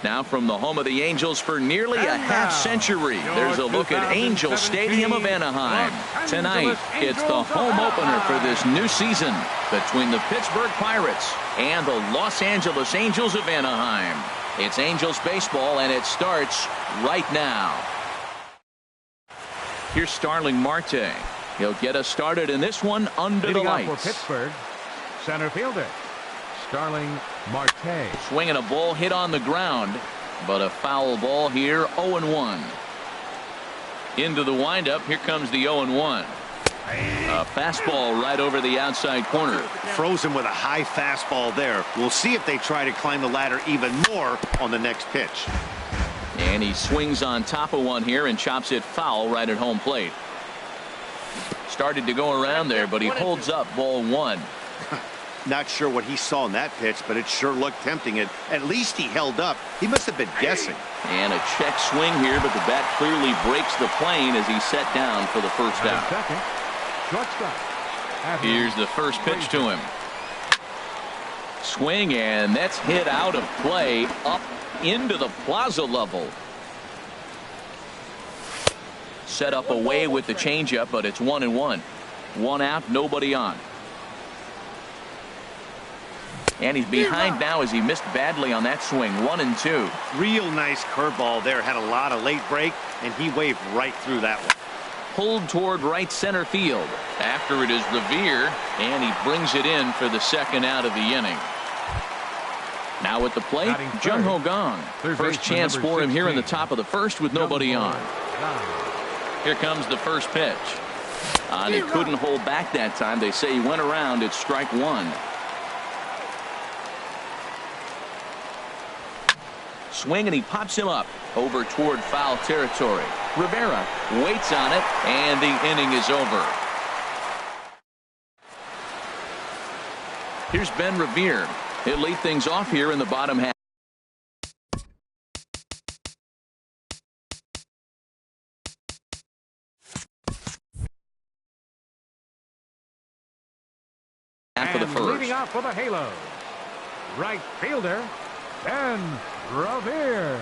Now from the home of the Angels for nearly a half-century, there's a look at Angel Stadium of Anaheim. Tonight, it's the home opener for this new season between the Pittsburgh Pirates and the Los Angeles Angels of Anaheim. It's Angels baseball, and it starts right now. Here's Starling Marte. He'll get us started in this one under the lights. For Pittsburgh, center fielder Starling Marte. Swinging a ball hit on the ground, but a foul ball here. 0-1. Into the windup. Here comes the 0-1. A fastball right over the outside corner. Frozen with a high fastball there. We'll see if they try to climb the ladder even more on the next pitch. And he swings on top of one here and chops it foul right at home plate. Started to go around there, but he holds up ball one. Not sure what he saw in that pitch, but it sure looked tempting. At least he held up. He must have been guessing. And a check swing here, but the bat clearly breaks the plane as he's set down for the first out. Here's the first pitch to him. Swing, and that's hit out of play up into the plaza level. Set up away with the changeup, but it's 1-1. One out, nobody on. And he's behind now as he missed badly on that swing. 1-2. Real nice curveball there. Had a lot of late break, and he waved right through that one. Pulled toward right center field. After it is Revere, and he brings it in for the second out of the inning. Now at the plate, Jung Ho Gong. First chance for him here in the top of the first with nobody on. Here comes the first pitch. And he couldn't hold back that time. They say he went around. It's strike one. Swing, and he pops him up over toward foul territory. Rivera waits on it, and the inning is over. Here's Ben Revere. He'll lead things off here in the bottom half. After the first. Leading off for the Halo, right fielder Ben Revere.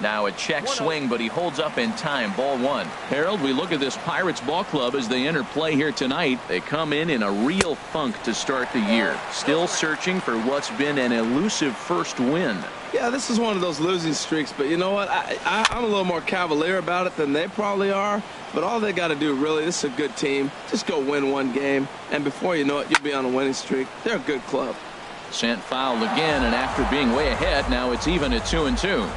Now a check swing, but he holds up in time. Ball one. Harold, we look at this Pirates ball club as they enter play here tonight. They come in a real funk to start the year. Still searching for what's been an elusive first win. Yeah, this is one of those losing streaks, but you know what? I'm a little more cavalier about it than they probably are. But all they got to do, really, this is a good team. Just go win one game, and before you know it, you'll be on a winning streak. They're a good club. Sent foul again, and after being way ahead, now it's even at 2-2.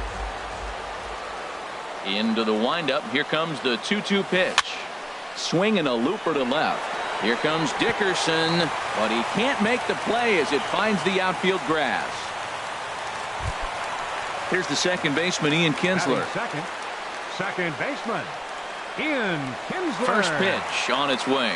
Into the windup. Here comes the 2-2 pitch. Swinging a looper to left. Here comes Dickerson, but he can't make the play as it finds the outfield grass. Here's the second baseman, Ian Kinsler. Second baseman, Ian Kinsler. First pitch on its way.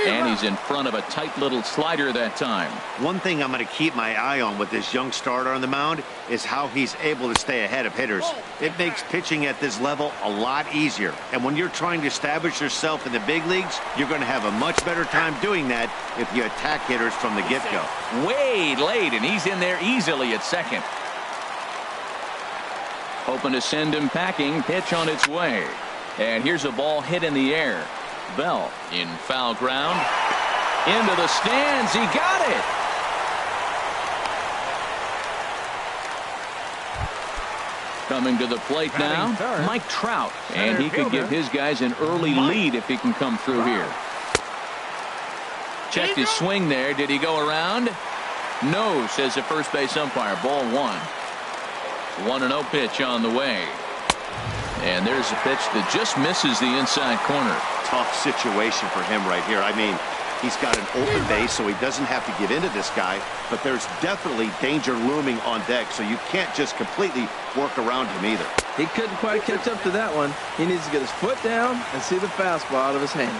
And he's in front of a tight little slider that time. One thing I'm going to keep my eye on with this young starter on the mound is how he's able to stay ahead of hitters. It makes pitching at this level a lot easier. And when you're trying to establish yourself in the big leagues, you're going to have a much better time doing that if you attack hitters from the get-go. Way late, and he's in there easily at second. Hoping to send him packing. Pitch on its way. And here's a ball hit in the air. Bell in foul ground. Into the stands. He got it. Coming to the plate now, Mike Trout. And he could give his guys an early lead if he can come through here. Checked his swing there. Did he go around? No, says the first base umpire. Ball one. 1-0 pitch on the way. And there's a pitch that just misses the inside corner. Tough situation for him right here. I mean, he's got an open base, so he doesn't have to get into this guy, but there's definitely danger looming on deck, so you can't just completely work around him either. He couldn't quite catch up to that one. He needs to get his foot down and see the fastball out of his hand.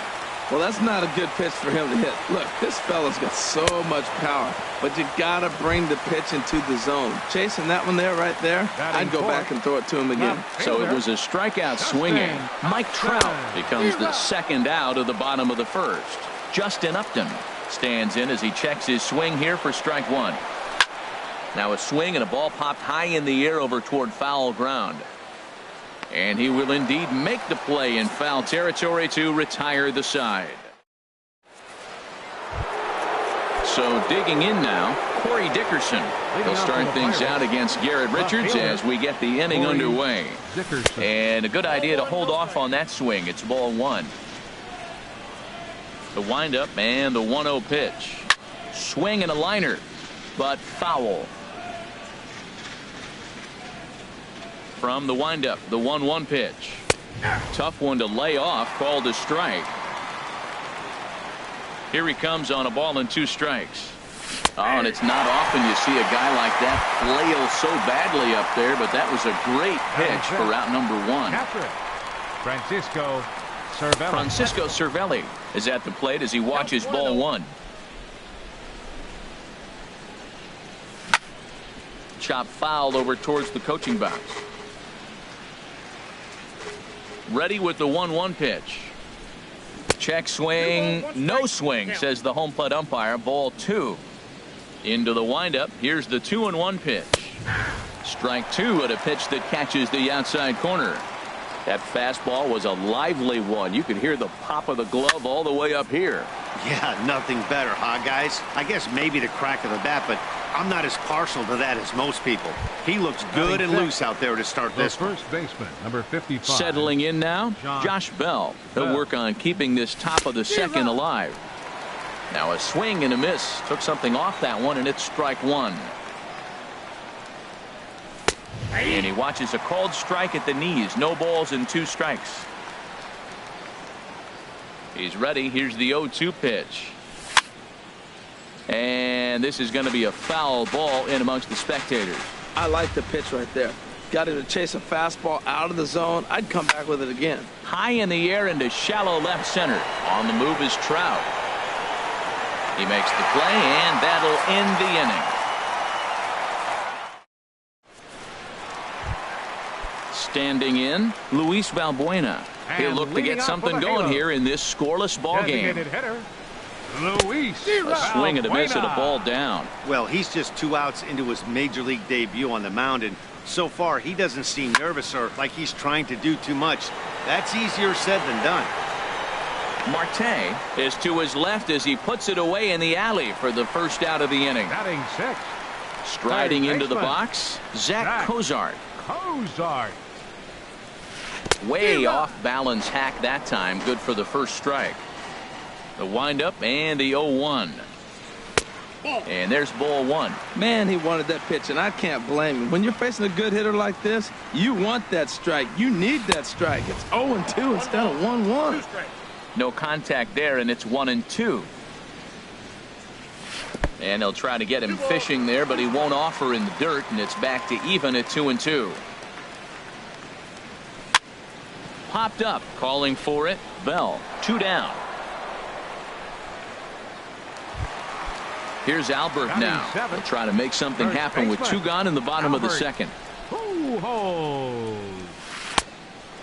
Well, that's not a good pitch for him to hit. Look, this fella's got so much power, but you got to bring the pitch into the zone. Chasing that one there, right there, I'd go back and throw it to him again. So it was a strikeout swinging. Mike Trout becomes the second out of the bottom of the first. Justin Upton stands in as he checks his swing here for strike one. Now a swing and a ball popped high in the air over toward foul ground. And he will indeed make the play in foul territory to retire the side. So digging in now, Corey Dickerson. He'll start things out against Garrett Richards as we get the inning underway. And a good idea to hold off on that swing. It's ball one. The windup and the 1-0 pitch. Swing and a liner, but foul. From the windup, the 1-1 pitch. Tough one to lay off, called a strike. Here he comes on a ball and 2 strikes. Oh, and it's not often you see a guy like that flail so badly up there, but that was a great pitch for out number 1. Francisco Cervelli is at the plate as he watches ball 1. Chop fouled over towards the coaching box. Ready with the 1-1 pitch. Check swing, no swing, says the home plate umpire. Ball 2. Into the windup. Here's the 2-1 pitch. Strike 2 at a pitch that catches the outside corner. That fastball was a lively one. You could hear the pop of the glove all the way up here. Yeah, nothing better, huh, guys? I guess maybe the crack of the bat, but I'm not as partial to that as most people. He looks good and loose out there to start this. First baseman, number 55. Settling in now, Josh Bell. He'll work on keeping this top of the second alive. Now a swing and a miss. Took something off that one, and it's strike 1. And he watches a called strike at the knees. No balls and 2 strikes. He's ready. Here's the 0-2 pitch. And this is going to be a foul ball in amongst the spectators. I like the pitch right there. Got him to chase a fastball out of the zone. I'd come back with it again. High in the air into shallow left center. On the move is Trout. He makes the play, and that'll end the inning. Standing in, Luis Valbuena. He'll look to get something going here in this scoreless ball game. A swing and a miss and a ball down. Well, he's just 2 outs into his major league debut on the mound, and so far he doesn't seem nervous or like he's trying to do too much. That's easier said than done. Marte is to his left as he puts it away in the alley for the first out of the inning. Batting 6. Striding into the box, Zach Cozart. Way off balance hack that time. Good for the first strike. The windup and the 0-1. And there's ball 1. Man, he wanted that pitch, and I can't blame him. When you're facing a good hitter like this, you want that strike. You need that strike. It's 0-2 instead of 1-1. No contact there, and it's 1-2. And they'll try to get him fishing there, but he won't offer in the dirt, and it's back to even at 2-2. Popped up, calling for it. Bell, 2 down. Here's Albert now. He'll try to make something happen with 2 gone in the bottom of the second.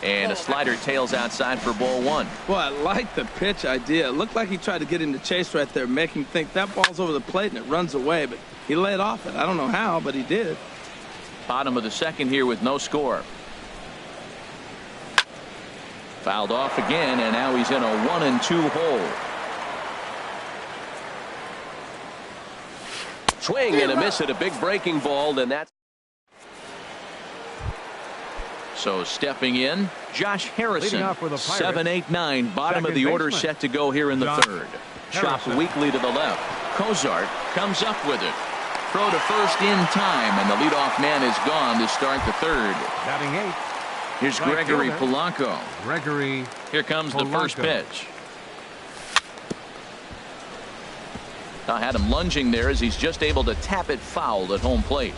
And a slider tails outside for ball 1. Well, I like the pitch idea. It looked like he tried to get him to chase right there, make him think that ball's over the plate and it runs away, but he laid off it. I don't know how, but he did. Bottom of the second here with no score. Fouled off again, and now he's in a 1-2 hole. Swing and a miss at a big breaking ball, and that's so stepping in, Josh Harrison. 7-8-9, bottom of the order set to go here in the third. Chopped weakly to the left. Cozart comes up with it. Throw to first in time, and the leadoff man is gone to start the third. Batting 8. Here's Gregory Polanco. Here comes the first pitch. I had him lunging there as he's just able to tap it foul at home plate.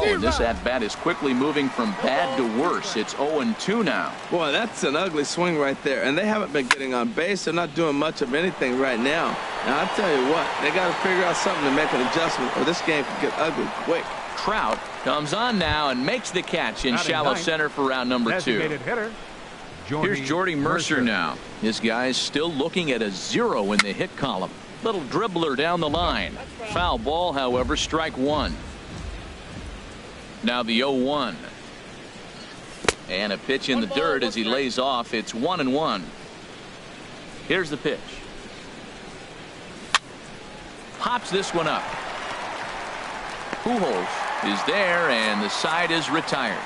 Oh, and this at-bat is quickly moving from bad to worse. It's 0-2 now. Boy, that's an ugly swing right there. And they haven't been getting on base. They're not doing much of anything right now. Now, I'll tell you what, they got to figure out something to make an adjustment, or this game could get ugly quick. Trout comes on now and makes the catch in shallow center for round number 2. Here's Jordy Mercer now. This guy's still looking at a 0 in the hit column. Little dribbler down the line. Foul ball, however, strike one. Now the 0-1. And a pitch in the dirt as he lays off. It's 1-1. Here's the pitch. Pops this one up. Pujols is there, and the side is retired.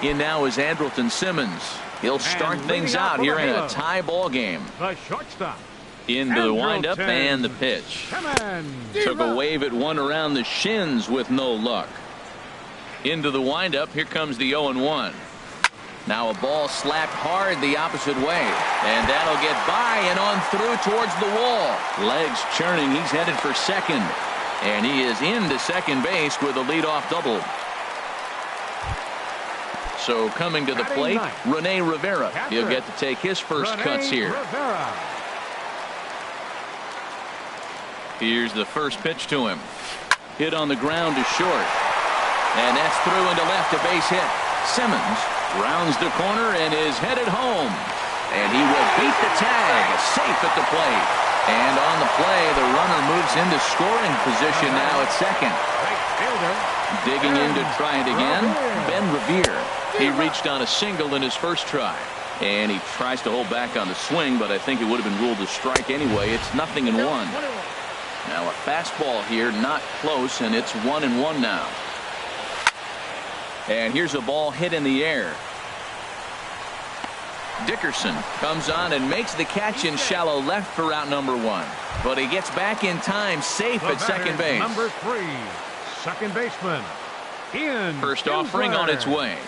In now is Andrelton Simmons. He'll start things out here in a tie ball game. The shortstop. Into the windup and the pitch. Took a wave at one around the shins with no luck. Into the windup. Here comes the 0-1. Now a ball slapped hard the opposite way. And that'll get by and on through towards the wall. Legs churning. He's headed for second. And he is into second base with a leadoff double. So coming to the plate, Rene Rivera. He'll get to take his first cuts here. Here's the first pitch to him. Hit on the ground to short. And that's through into left, a base hit. Simmons rounds the corner and is headed home. And he will beat the tag, safe at the plate. And on the play, the runner moves into scoring position now at second. Digging in to try it again, Ben Revere. He reached on a single in his first try. And he tries to hold back on the swing, but I think it would have been ruled a strike anyway. It's 0-1. Now a fastball here, not close, and it's 1-1 now. And here's a ball hit in the air. Dickerson comes on and makes the catch in shallow left for out number one. But he gets back in time, safe at second base. Number 3, second baseman, Ian First Kinsler. offering on its way.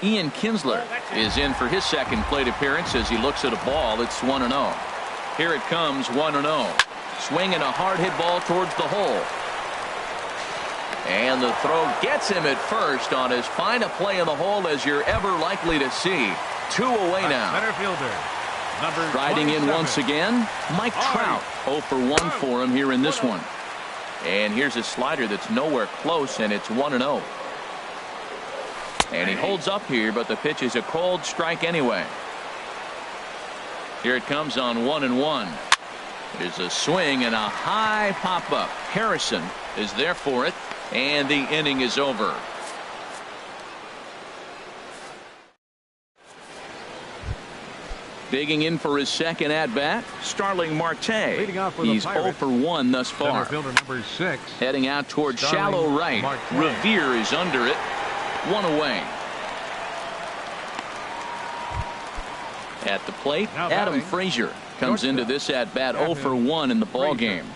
Ian Kinsler is in for his second plate appearance as he looks at a ball. It's 1-0. Here it comes, 1-0. Swinging a hard hit ball towards the hole. And the throw gets him at first on as fine a play in the hole as you're ever likely to see. 2 away now. Center fielder, number Riding in 27. once again, Mike Trout. 0 for 1 for him here in this one. And here's a slider that's nowhere close, and it's 1-0. And he holds up here, but the pitch is a cold strike anyway. Here it comes on 1-1. There's a swing and a high pop-up. Harrison is there for it, and the inning is over. Digging in for his second at-bat, Starling Marte. He's 0 for 1 thus far. Center fielder number 6. Heading out toward Starling shallow right. Marte. Revere is under it. 1 away. At the plate, Now Adam batting. Frazier comes into this at-bat 0 for 1 in the ball game.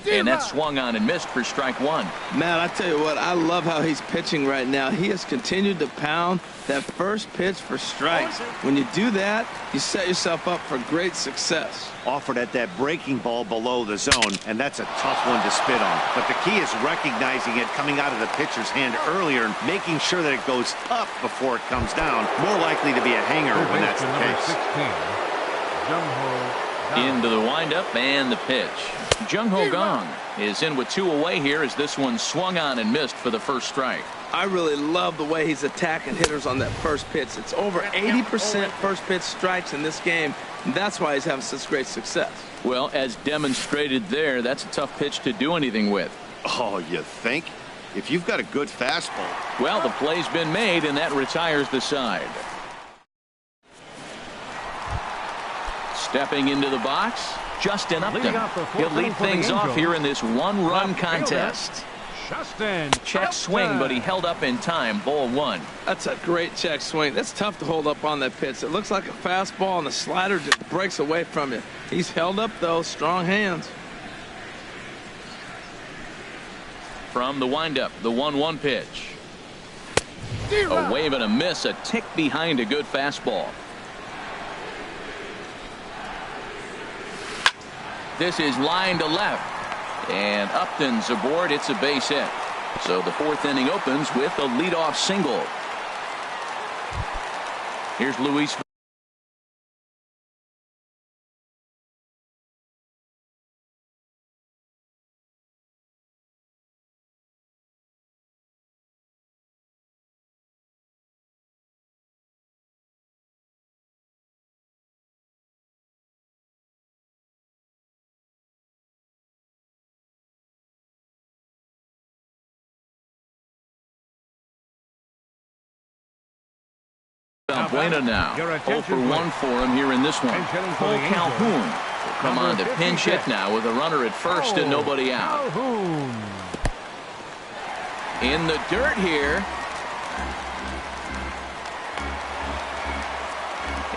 And that swung on and missed for strike one. Matt, I tell you what, I love how he's pitching right now. He has continued to pound that first pitch for strikes. When you do that, you set yourself up for great success. Offered at that breaking ball below the zone, and that's a tough one to spit on. But the key is recognizing it coming out of the pitcher's hand earlier and making sure that it goes up before it comes down. More likely to be a hanger when that's the case. Into the windup and the pitch. Jung Ho Gong is in with 2 away here as this one swung on and missed for the first strike. I really love the way he's attacking hitters on that first pitch. It's over 80% first pitch strikes in this game, and that's why he's having such great success. Well, as demonstrated there, that's a tough pitch to do anything with. Oh, you think? If you've got a good fastball. Well, the play's been made, and that retires the side. Stepping into the box, Justin Upton. He'll lead things off here in this one-run contest. Check swing, but he held up in time. Ball 1. That's a great check swing. That's tough to hold up on that pitch. It looks like a fastball, and the slider just breaks away from you. He's held up, though. Strong hands. From the windup, the 1-1 pitch. A wave and a miss, a tick behind a good fastball. This is line to left, and Upton's aboard. It's a base hit. So the 4th inning opens with a leadoff single. Here's Luis Buena now. 0 for 1 for him here in this one. Cole Calhoun will come on to pinch hit now with a runner at first and nobody out. In the dirt here.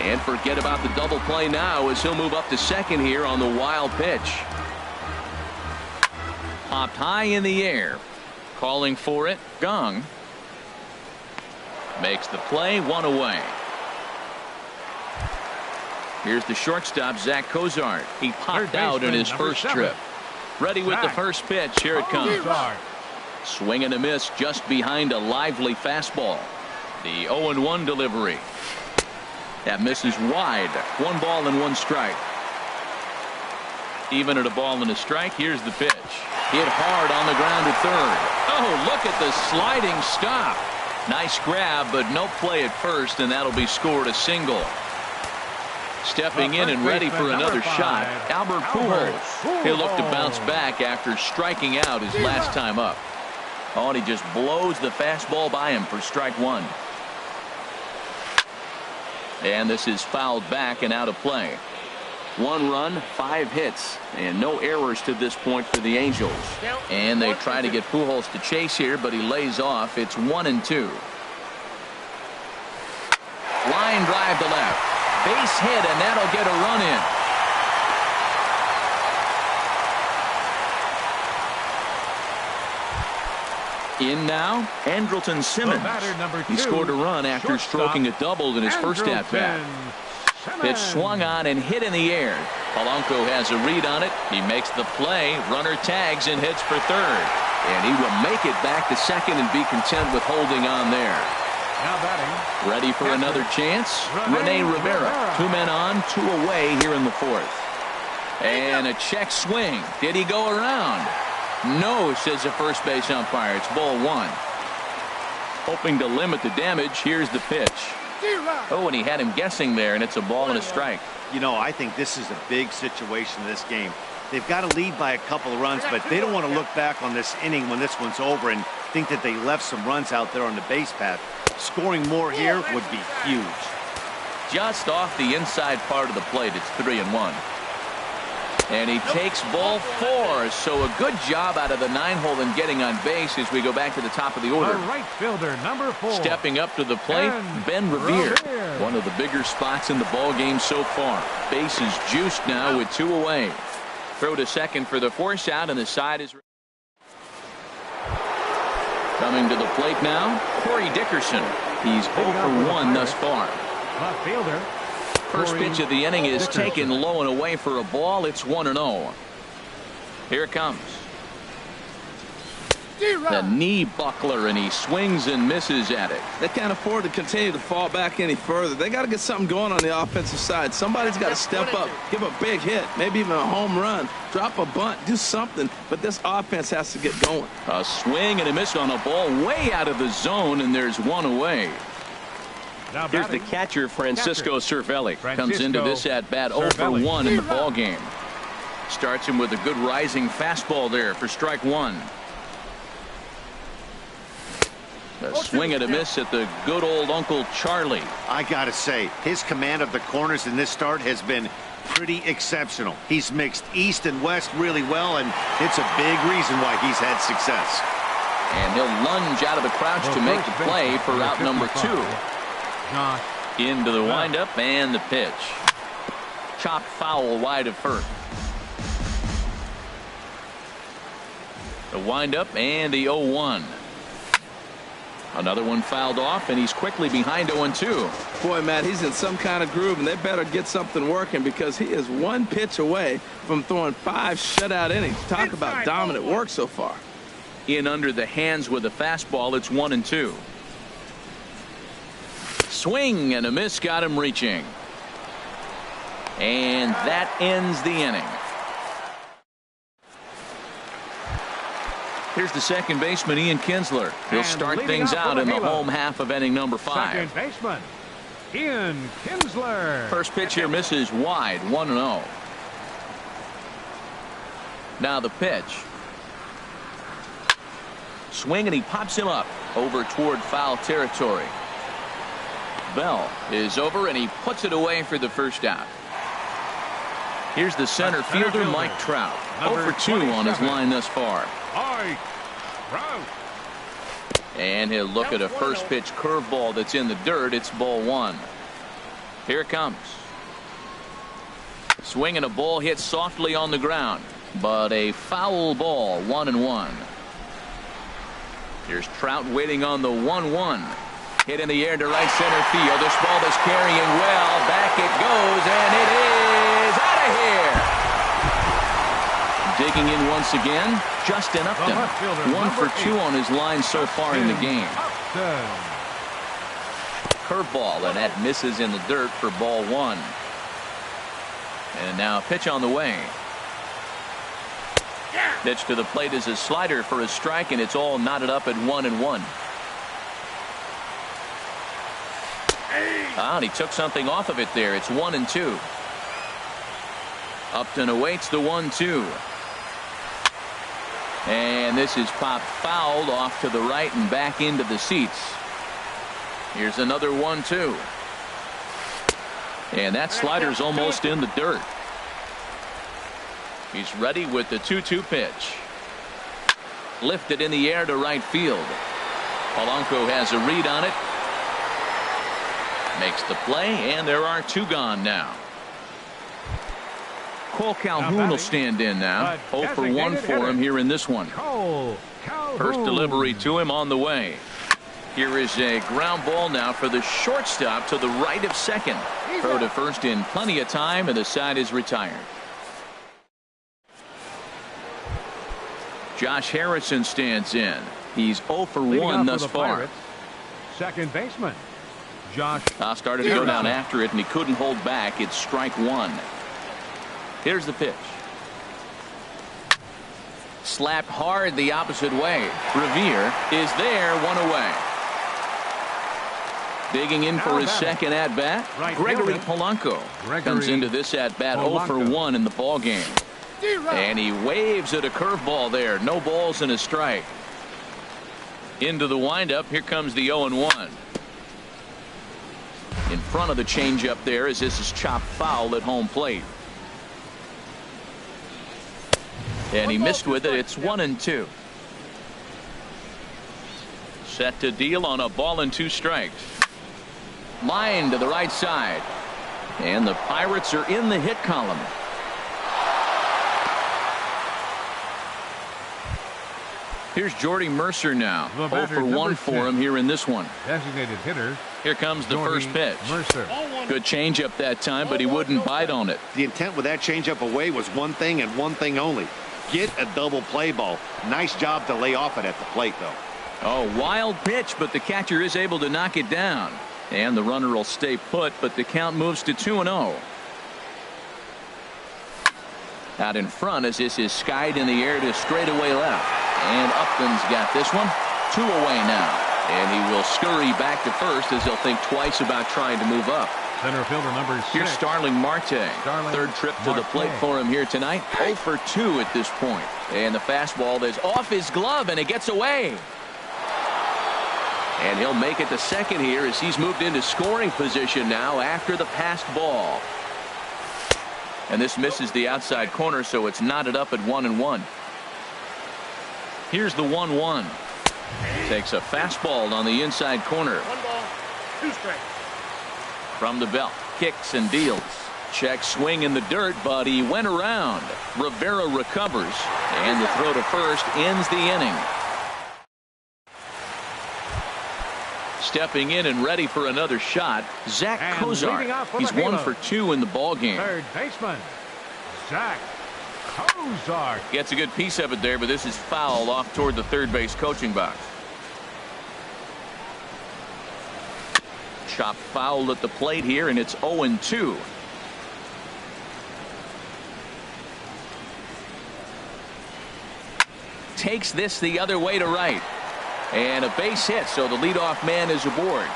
And forget about the double play now as he'll move up to second here on the wild pitch. Popped high in the air. Calling for it, Gong. Makes the play, 1 away. Here's the shortstop, Zach Cozart. He popped out in his first trip. Ready with the first pitch. Here it comes. Swing and a miss just behind a lively fastball. The 0-1 delivery. That misses wide. 1 ball and 1 strike. Even at a ball and a strike, here's the pitch. Hit hard on the ground at third. Oh, look at the sliding stop. Nice grab, but no play at first, and that'll be scored a single. Stepping in and ready for another shot, Albert Pujols. He'll look to bounce back after striking out his last time up. Oh, and he just blows the fastball by him for strike 1. And this is fouled back and out of play. 1 run, 5 hits, and no errors to this point for the Angels. And they try to get Pujols to chase here, but he lays off. It's 1-2. Line drive to left. Base hit, and that'll get a run in. In now, Andrelton Simmons. He scored a run after stroking a double in his first at-bat. Pitch swung on and hit in the air. Polanco has a read on it. He makes the play. Runner tags and hits for third. And he will make it back to second and be content with holding on there. Now batting. Ready for another chance? Rene Rivera. 2 men on, 2 away here in the 4th. And a check swing. Did he go around? No, says the first base umpire. It's ball 1. Hoping to limit the damage. Here's the pitch. Oh, and he had him guessing there, and it's a ball and a strike. You know, I think this is a big situation in this game. They've got to lead by a couple of runs, but they don't want to look back on this inning when this one's over and think that they left some runs out there on the base path. Scoring more here would be huge. Just off the inside part of the plate. It's 3-1. And he takes ball 4. So a good job out of the 9-hole in getting on base as we go back to the top of the order. Right fielder, number 4. Stepping up to the plate, Ben Revere. One of the bigger spots in the ball game so far. Base is juiced now with 2 away. Throw to second for the force out, and the side is coming to the plate now. Corey Dickerson. He's 0 for 1 thus far. Left fielder. First pitch of the inning is taken low and away for a ball. It's 1-0. Here it comes. The knee buckler, and he swings and misses at it. They can't afford to continue to fall back any further. They got to get something going on the offensive side. Somebody's got to step up, give a big hit, maybe even a home run, drop a bunt, do something. But this offense has to get going. A swing and a miss on a ball way out of the zone, and there's 1 away. Here's the catcher, Francisco Cervelli. Comes into this at-bat 0 for 1 in the ball game. Starts him with a good rising fastball there for strike 1. A swing and a miss at the good old Uncle Charlie. I gotta say, his command of the corners in this start has been pretty exceptional. He's mixed east and west really well, and it's a big reason why he's had success. And he'll lunge out of the crouch to make the play for out number 2. Into the windup and the pitch. Chopped foul wide of first. The windup and the 0-1. Another one fouled off, and he's quickly behind 0-2. Boy, Matt, he's in some kind of groove, and they better get something working because he is 1 pitch away from throwing 5 shutout innings. Talk about dominant work so far. In under the hands with a fastball, it's 1-2. Swing and a miss got him reaching. And that ends the inning. Here's the second baseman, Ian Kinsler. He'll start things out in the home half of inning number 5. Second baseman, Ian Kinsler. First pitch here misses wide, 1-0. Now the pitch. Swing, and he pops him up over toward foul territory. Bell is over, and he puts it away for the first out. Here's the center fielder, Mike Trout. 0 for 2 on his line thus far. And he'll look at a first pitch curveball that's in the dirt. It's ball 1. Here it comes. Swinging a ball hit softly on the ground, but a foul ball. 1-1. Here's Trout waiting on the 1-1. Hit in the air to right center field. This ball is carrying well. Back it goes, and it is out of here. Digging in once again, Justin Upton. 1 for 2 on his line so far in the game. Curveball, and that misses in the dirt for ball 1. And now a pitch on the way. Pitch to the plate is a slider for a strike, and it's all knotted up at 1-1. And he took something off of it there. It's 1-2. Upton awaits the 1-2. And this is popped fouled off to the right and back into the seats. Here's another 1-2. And that slider's almost in the dirt. He's ready with the 2-2 pitch. Lifted in the air to right field. Polanco has a read on it. Makes the play, and there are 2 gone now. Cole Calhoun will stand in now. 0 for 1 for him here in this one. First delivery to him on the way. Here is a ground ball now for the shortstop to the right of second. Throw to first in plenty of time, and the side is retired. Josh Harrison stands in. He's 0 for 1 thus far. Second baseman Josh started to go down after it, and he couldn't hold back. It's strike 1. Here's the pitch. Slapped hard the opposite way. Revere is there, 1 away. Digging in for his second at bat, Gregory Polanco comes into this at bat 0 for 1 in the ball game. And he waves at a curveball there. No balls and a strike. Into the windup. Here comes the 0-1. In front of the changeup there, as this is chopped foul at home plate. And he missed with it. It's 1-2. Set to deal on a ball and 2 strikes. Line to the right side. And the Pirates are in the hit column. Here's Jordy Mercer now. 0 for 1 for him here in this one. Designated hitter. Here comes the first pitch. Mercer. Good changeup that time, but he wouldn't bite on it. The intent with that changeup away was one thing and one thing only. Get a double play ball. Nice job to lay off it at the plate, though. Oh, wild pitch, but the catcher is able to knock it down. And the runner will stay put, but the count moves to 2-0. Out in front as this is skied in the air to straightaway left. And Upton's got this one. 2 away now. And he will scurry back to first as he'll think twice about trying to move up. Center fielder number 6. Here's Starling Marte. Third trip to the plate for him here tonight. 0 for 2 at this point. And the fastball is off his glove, and it gets away. And he'll make it to second here as he's moved into scoring position now after the passed ball. And this misses the outside corner, so it's knotted up at 1-1. Here's the 1-1. Takes a fastball on the inside corner. 1 ball, 2 strikes. From the belt, kicks and deals. Check swing in the dirt, but he went around. Rivera recovers, and the throw to first ends the inning. Stepping in and ready for another shot, Zach Kozar. He's 1 for 2 in the ball game. Third baseman Zach Kozar gets a good piece of it there, but this is foul off toward the third base coaching box. Chop foul at the plate here, and it's 0-2. Takes this the other way to right. And a base hit, so the leadoff man is aboard.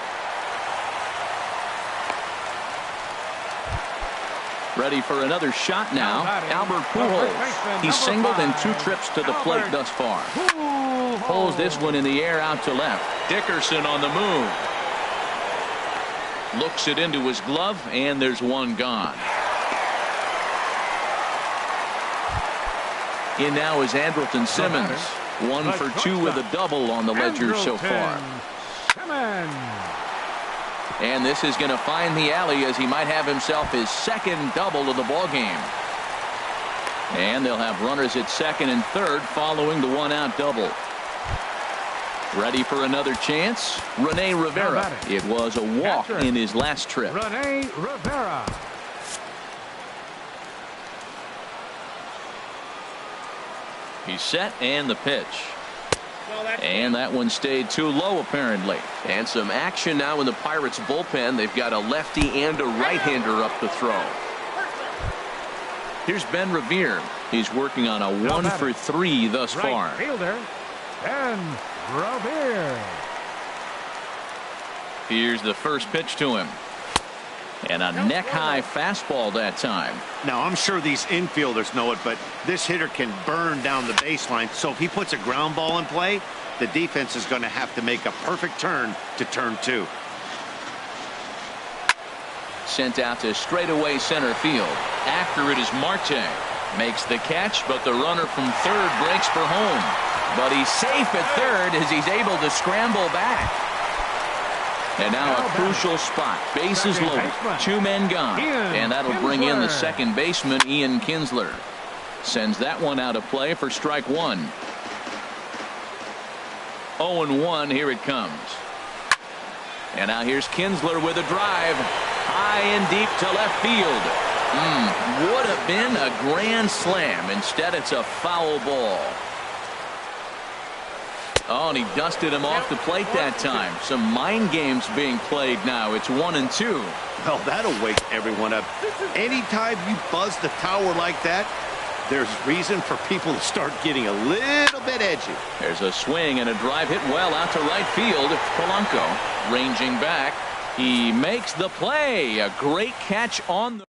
Ready for another shot now. Albert Pujols. He's singled in 2 trips to the plate thus far. Pulls this one in the air out to left. Dickerson on the move. Looks it into his glove, and there's one gone. In now is Andrelton Simmons. 1 for 2 with a double on the ledger so far. And this is going to find the alley as he might have himself his second double of the ball game. And they'll have runners at second and third following the one-out double. Ready for another chance? Rene Rivera. It was a walk in his last trip. Rene Rivera. He's set, and the pitch. And that one stayed too low, apparently. And some action now in the Pirates bullpen. They've got a lefty and a right-hander up to throw. Here's Ben Revere. He's working on a 1 for 3 thus far. Right fielder, Ben Revere. Here's the first pitch to him. And a neck-high fastball that time. Now, I'm sure these infielders know it, but this hitter can burn down the baseline. So if he puts a ground ball in play, the defense is going to have to make a perfect turn to turn 2. Sent out to straightaway center field. After it is Marte. Makes the catch, but the runner from third breaks for home. But he's safe at third as he's able to scramble back. And now a crucial spot. Bases loaded. 2 men gone. And that'll bring in the second baseman, Ian Kinsler. Sends that one out of play for strike 1. 0-1. Here it comes. And now here's Kinsler with a drive. High and deep to left field. Would have been a grand slam. Instead, it's a foul ball. Oh, and he dusted him off the plate that time. Some mind games being played now. It's 1-2. Well, that'll wake everyone up. Anytime you buzz the tower like that, there's reason for people to start getting a little bit edgy. There's a swing and a drive hit well out to right field. Polanco ranging back. He makes the play. A great catch on the...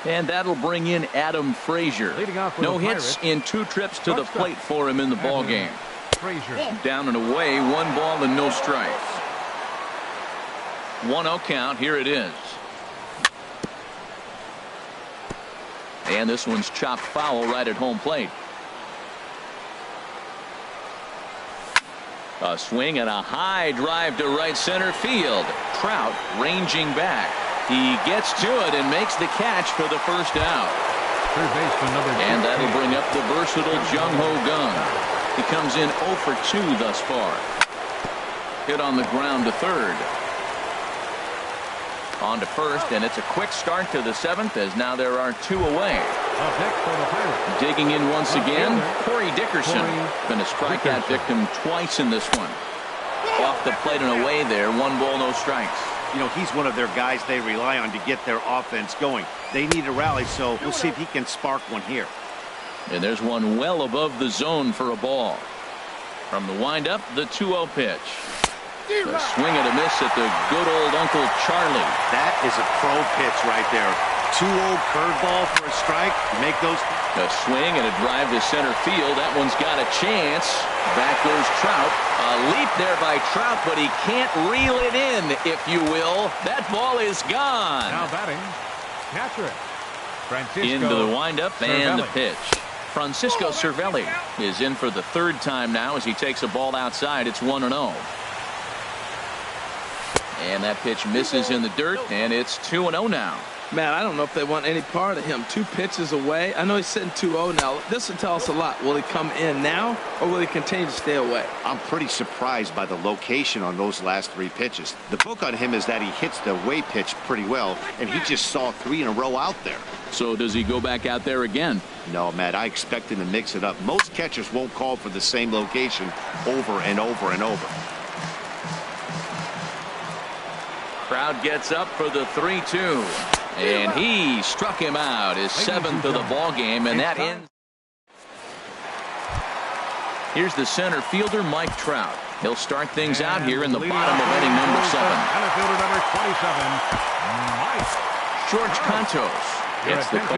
And that'll bring in Adam Frazier. No hits in 2 trips to the plate for him in the ball game. Down and away, 1 ball and no strikes. 1-0 count. Here it is. And this one's chopped foul right at home plate. A swing and a high drive to right center field. Trout ranging back. He gets to it and makes the catch for the first out. And that'll bring up the versatile Jung-Ho Kang. He comes in 0 for 2 thus far. Hit on the ground to third. On to first, and it's a quick start to the 7th as now there are 2 away. Digging in once again, Corey Dickerson. Been a strikeout victim twice in this one. Off the plate and away there, 1 ball, no strikes. You know, he's one of their guys they rely on to get their offense going. They need a rally, so we'll see if he can spark one here. And there's one well above the zone for a ball. From the windup, the 2-0 pitch. The swing and a miss at the good old Uncle Charlie. That is a pro pitch right there. 2-0 curveball for a strike. Make those. A swing and a drive to center field. That one's got a chance. Back goes Trout. A leap there by Trout, but he can't reel it in, if you will. That ball is gone. Now batting, catcher. Into the windup and the pitch. Francisco Cervelli is in for the 3rd time now as he takes a ball outside. It's 1-0. And that pitch misses in the dirt, and it's 2-0 now. Man, I don't know if they want any part of him. 2 pitches away. I know he's sitting 2-0 now. This will tell us a lot. Will he come in now, or will he continue to stay away? I'm pretty surprised by the location on those last 3 pitches. The book on him is that he hits the away pitch pretty well, and he just saw 3 in a row out there. So does he go back out there again? No, Matt, I expect him to mix it up. Most catchers won't call for the same location over and over and over. Crowd gets up for the 3-2. And he struck him out, his 7th of the ball game, and that ends. Here's the center fielder, Mike Trout. He'll start things out here in the bottom of inning number 7. Center fielder number 27, Mike. George Contos gets the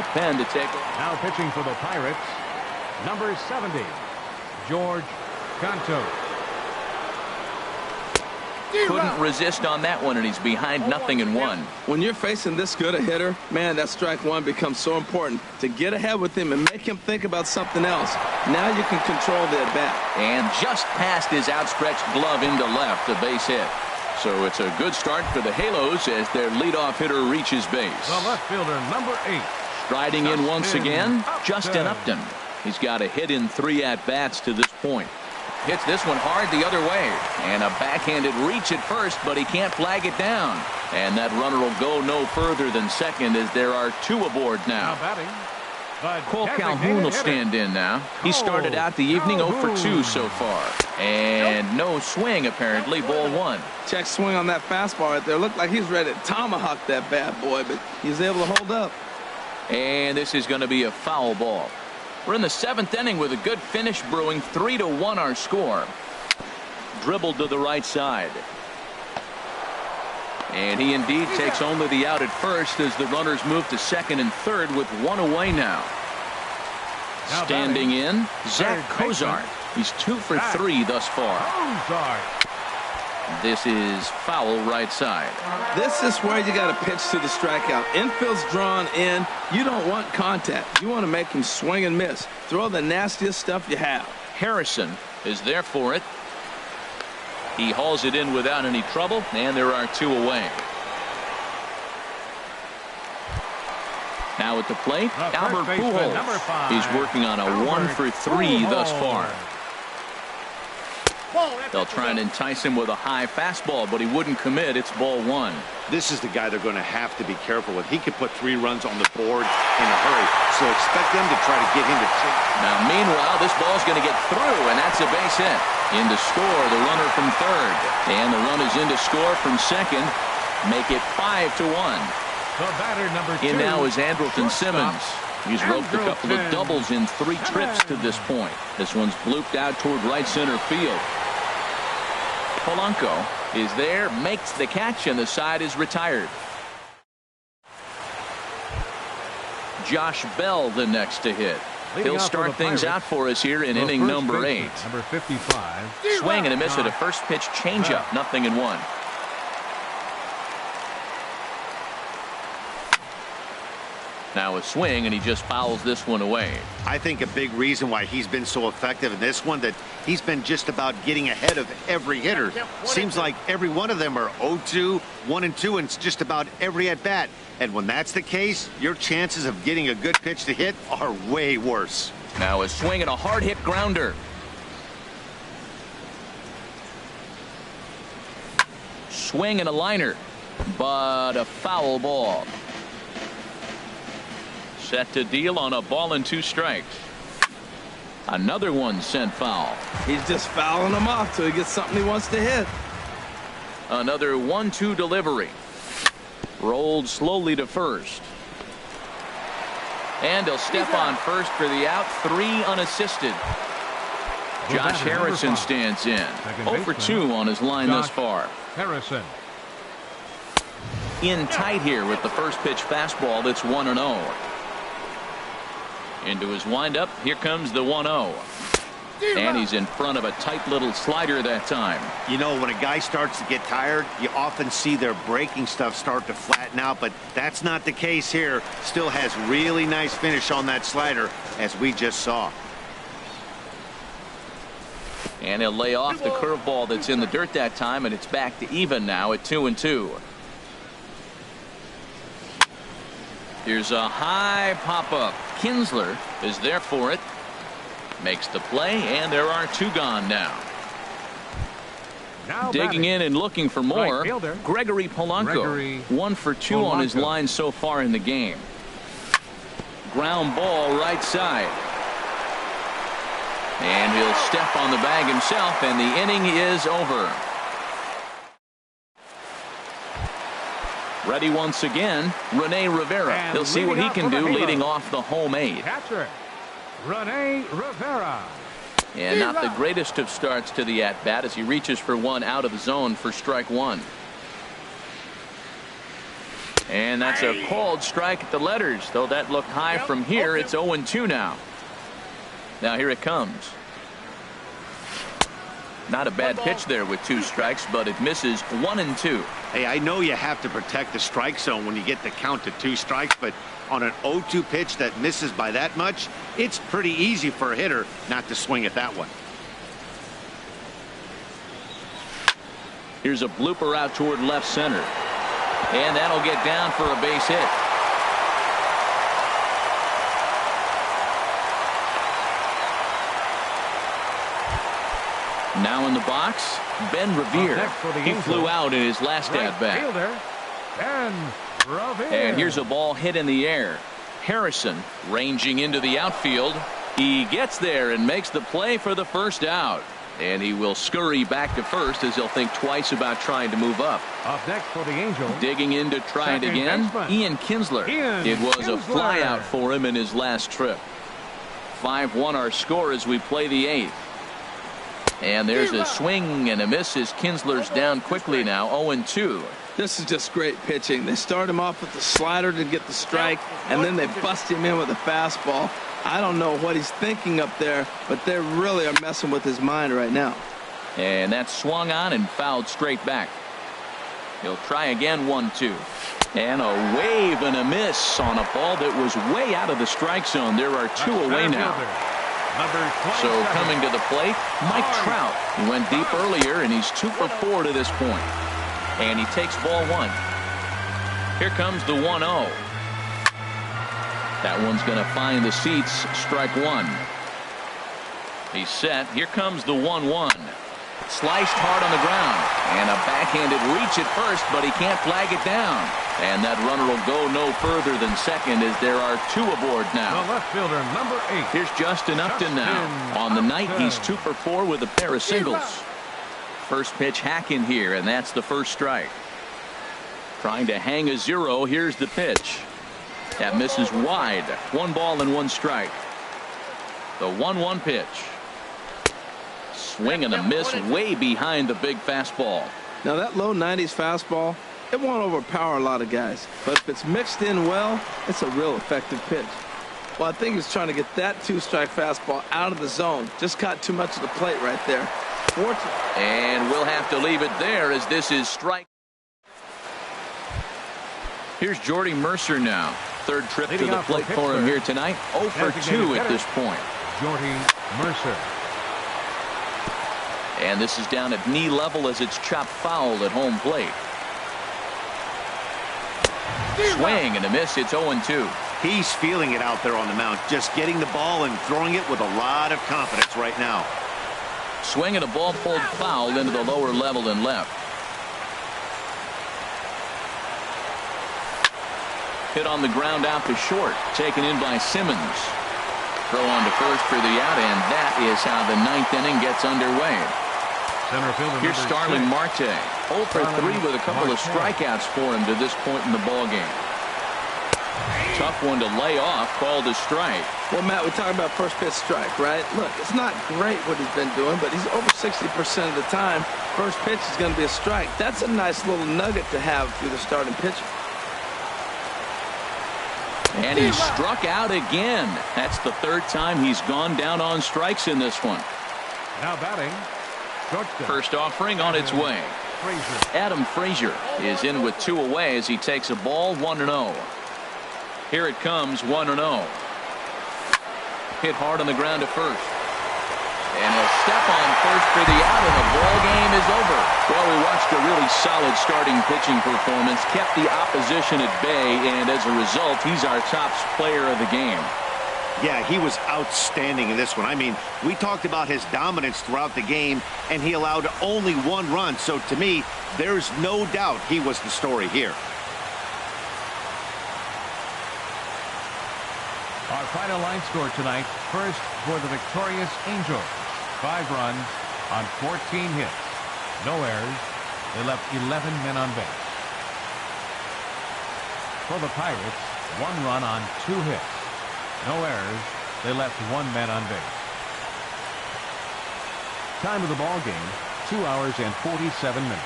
the pen to take. Now pitching for the Pirates, number 70, George Canto. Couldn't resist on that one, and he's behind 0-1. When you're facing this good a hitter, man, that strike one becomes so important to get ahead with him and make him think about something else. Now you can control the at-bat. And just past his outstretched glove into left, a base hit. So it's a good start for the Halos as their leadoff hitter reaches base. The left fielder, number 8. Striding in once again, Justin Upton. He's got a hit in 3 at-bats to this point. Hits this one hard the other way. And a backhanded reach at first, but he can't flag it down. And that runner will go no further than second as there are 2 aboard now. Cole Calhoun will stand in now. He started out the evening 0 for 2 so far. And no swing, apparently, ball 1. Check swing on that fastball right there. Looked like he's ready to tomahawk that bad boy, but he's able to hold up. And this is going to be a foul ball. We're in the 7th inning with a good finish brewing. 3-1 our score. Dribbled to the right side. And he indeed takes only the out at first as the runners move to second and third with 1 away now. Standing in, Zach Cozart. He's 2 for 3 thus far. This is foul right side. This is where you got to pitch to the strikeout. Infield's drawn in. You don't want contact. You want to make him swing and miss. Throw the nastiest stuff you have. Harrison is there for it. He hauls it in without any trouble, and there are 2 away. Now at the plate, Albert Pujols. He's working on a 1 for 3 thus far. They'll try and entice him with a high fastball, but he wouldn't commit. It's ball 1. This is the guy they're going to have to be careful with. He could put 3 runs on the board in a hurry, so expect them to try to get him to chase. Now, meanwhile, this ball's going to get through, and that's a base hit. In to score, the runner from third. And the run is in to score from second. Make it 5-1. The batter, number 2. In now is Andrelton Simmons. He's roped a couple of doubles in 3 trips to this point. This one's blooped out toward right center field. Polanco is there, makes the catch, and the side is retired. Josh Bell the next to hit. He'll start things out for us here in inning number 8. Number 55. Swing and a miss at a first pitch changeup. 0-1. Now a swing, and he just fouls this one away. I think a big reason why he's been so effective in this one, that he's been just about getting ahead of every hitter. Seems like every one of them are 0-2, 1-2, and it's just about every at-bat. And when that's the case, your chances of getting a good pitch to hit are way worse. Now a swing and a hard hit grounder. Swing and a liner, but a foul ball. Set to deal on a ball and 2 strikes. Another one sent foul. He's just fouling them off till he gets something he wants to hit. Another 1-2 delivery. Rolled slowly to first. And he'll step on first for the out. 3 unassisted. Josh Harrison stands in. 0 for 2 on his line thus far. Harrison. In tight here with the first pitch fastball. That's 1-0. Into his windup. Here comes the 1-0. And he's in front of a tight little slider that time. You know, when a guy starts to get tired, you often see their breaking stuff start to flatten out, but that's not the case here. Still has really nice finish on that slider, as we just saw. And he'll lay off the curveball that's in the dirt that time, and it's back to even now at 2-2. Here's a high pop-up. Kinsler is there for it. Makes the play, and there are 2 gone now. Digging in and looking for more, Gregory Polanco. 1 for 2 on his line so far in the game. Ground ball right side. And he'll step on the bag himself, and the inning is over. Ready once again, Rene Rivera. He'll see what he can do leading off the home 8. Catcher, Rene Rivera. And not the greatest of starts to the at-bat as he reaches for one out of the zone for strike 1. And that's a called strike at the letters, though that looked high from here. It's 0-2 now. Now here it comes. Not a bad pitch there with 2 strikes, but it misses 1-2. Hey, I know you have to protect the strike zone when you get the count to 2 strikes, but on an 0-2 pitch that misses by that much, it's pretty easy for a hitter not to swing at that one. Here's a blooper out toward left center. And that'll get down for a base hit. Now in the box, Ben Revere. He flew out in his last at-bat. And here's a ball hit in the air. Harrison ranging into the outfield. He gets there and makes the play for the first out. And he will scurry back to first as he'll think twice about trying to move up. Up next for the Angels. Digging in to try it again, Ian Kinsler. It was a flyout for him in his last trip. 5-1 our score as we play the 8th. And there's a swing and a miss as Kinsler's down quickly now, 0-2. This is just great pitching. They start him off with the slider to get the strike, and then they bust him in with a fastball. I don't know what he's thinking up there, but they really are messing with his mind right now. And that's swung on and fouled straight back. He'll try again, 1-2. And a wave and a miss on a ball that was way out of the strike zone. There are 2 away now. So coming to the plate, Mike Trout. He went deep earlier, and he's 2 for 4 to this point. And he takes ball 1. Here comes the 1-0. That one's going to find the seats. Strike 1. He's set. Here comes the 1-1. Sliced hard on the ground. And a backhanded reach at first, but he can't flag it down. And that runner will go no further than second as there are 2 aboard now. The left fielder, number 8. Here's Justin Upton now. On the night, he's 2 for 4 with a pair of singles. First pitch hack in here, and that's the first strike. Trying to hang a 0. Here's the pitch. That misses wide. 1 ball and 1 strike. The 1-1 pitch. Swing and a miss way behind the big fastball. Now that low 90s fastball, it won't overpower a lot of guys. But if it's mixed in well, it's a real effective pitch. Well, I think he's trying to get that 2-strike fastball out of the zone. Just caught too much of the plate right there. And we'll have to leave it there as this is strike. Here's Jordy Mercer now. 3rd trip to the plate for him here tonight. 0 for 2 at this point. Jordy Mercer. And this is down at knee level as it's chopped foul at home plate. Swing and a miss. It's 0-2. He's feeling it out there on the mound. Just getting the ball and throwing it with a lot of confidence right now. Swing and a ball pulled foul into the lower level and left. Hit on the ground out to short. Taken in by Simmons. Throw on to first for the out, and that is how the 9th inning gets underway. Center fielder Here's Starling Marte. 0 for 3 with a couple of strikeouts for him to this point in the ballgame. Tough one to lay off, called a strike. Well, Matt, we talk about first pitch strike, right? Look, it's not great what he's been doing, but he's over 60% of the time. First pitch is going to be a strike. That's a nice little nugget to have through the starting pitcher. And he struck out again. That's the 3rd time he's gone down on strikes in this one. Now batting. First offering on its way. Adam Frazier is in with 2 away as he takes a ball 1-0. Here it comes, 1-0. Hit hard on the ground to first. And he'll step on first for the out, and the ball game is over. Well, we watched a really solid starting pitching performance, kept the opposition at bay, and as a result, he's our top player of the game. Yeah, he was outstanding in this one. I mean, we talked about his dominance throughout the game, and he allowed only 1 run. So to me, there's no doubt he was the story here. Our final line score tonight. First for the victorious Angels. 5 runs on 14 hits. No errors. They left 11 men on base. For the Pirates, 1 run on 2 hits. No errors. They left 1 man on base. Time of the ball game, 2 hours and 47 minutes.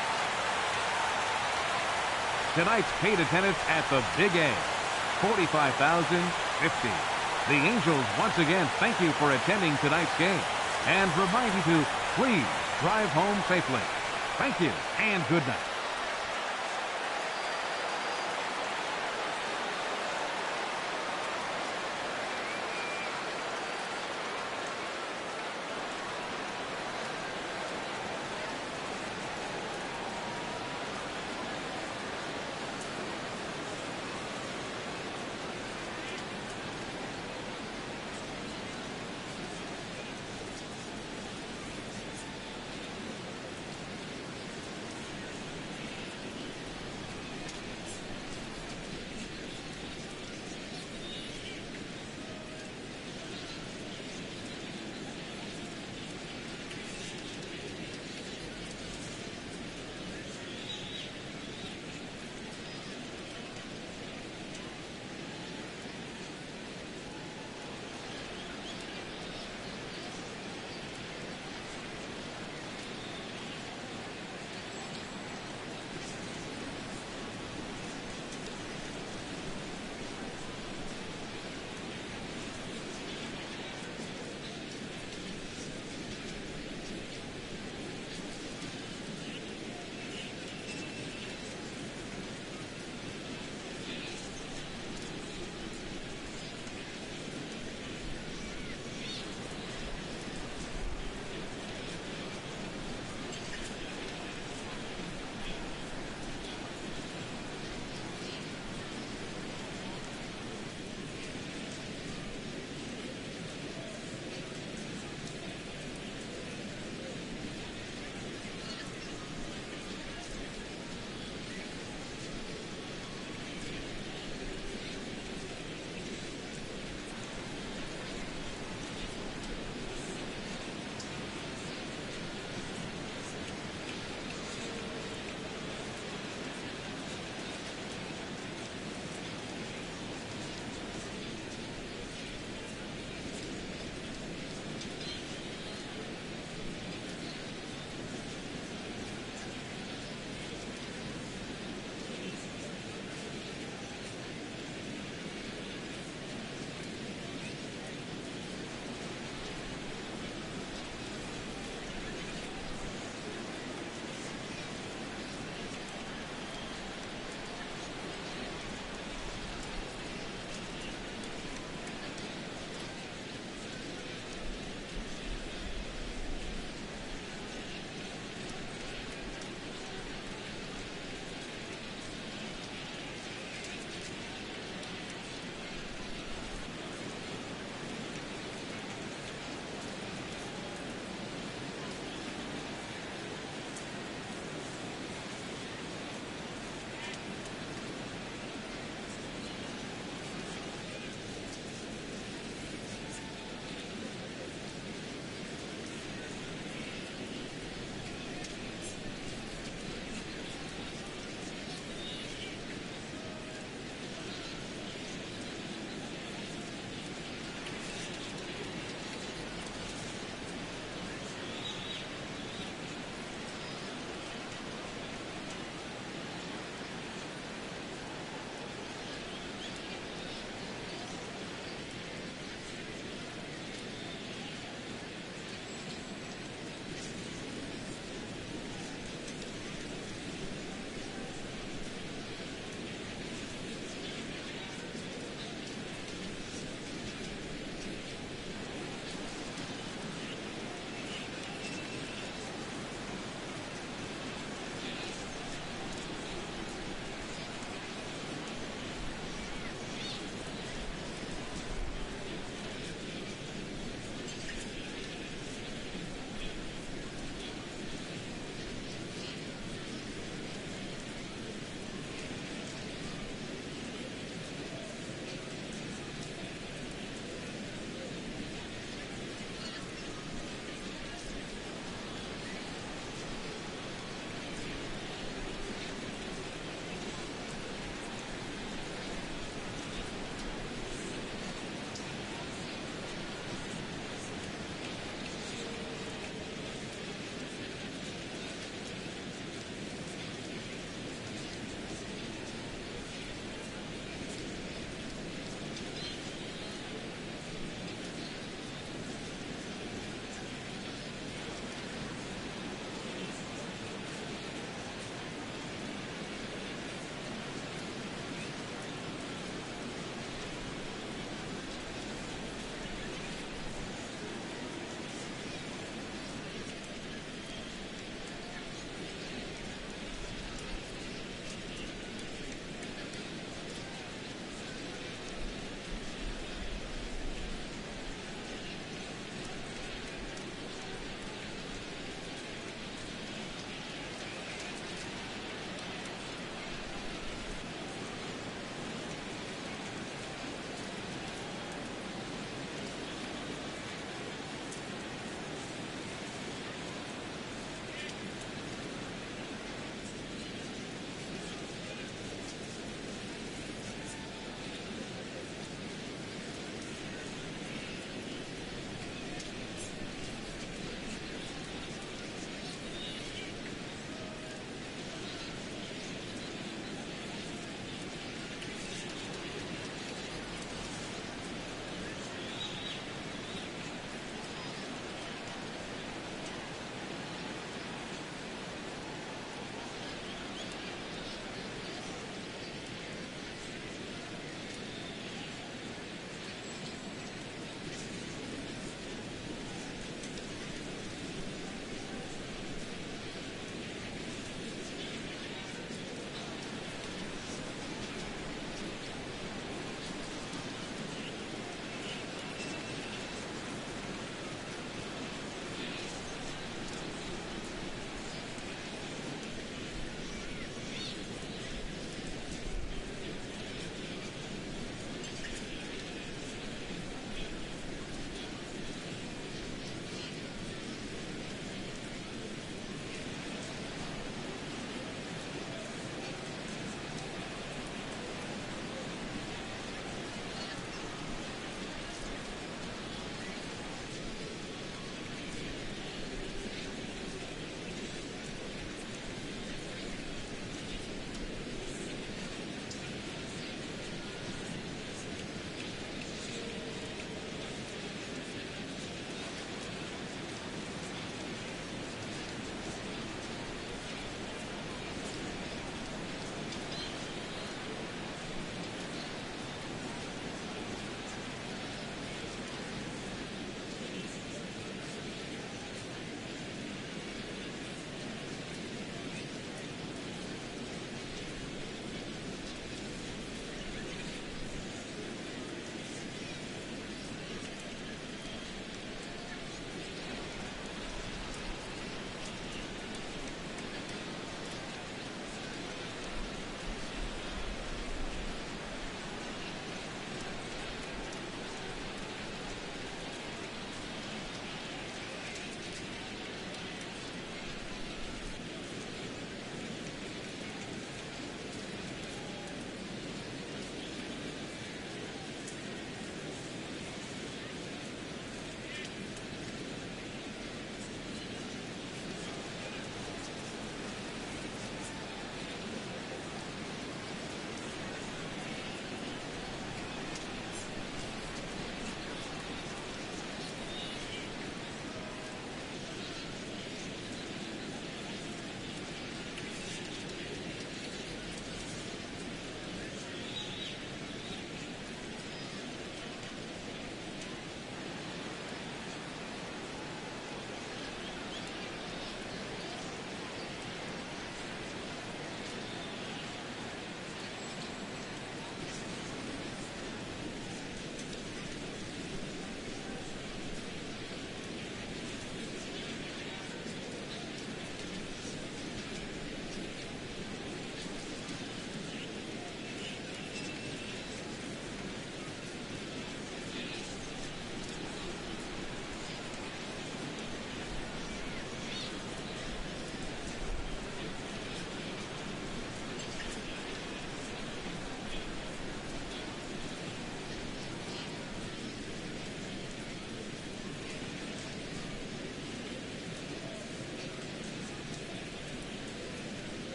tonight's paid attendance at the Big A, 45,050. The Angels once again thank you for attending tonight's game and remind you to please drive home safely. Thank you and good night.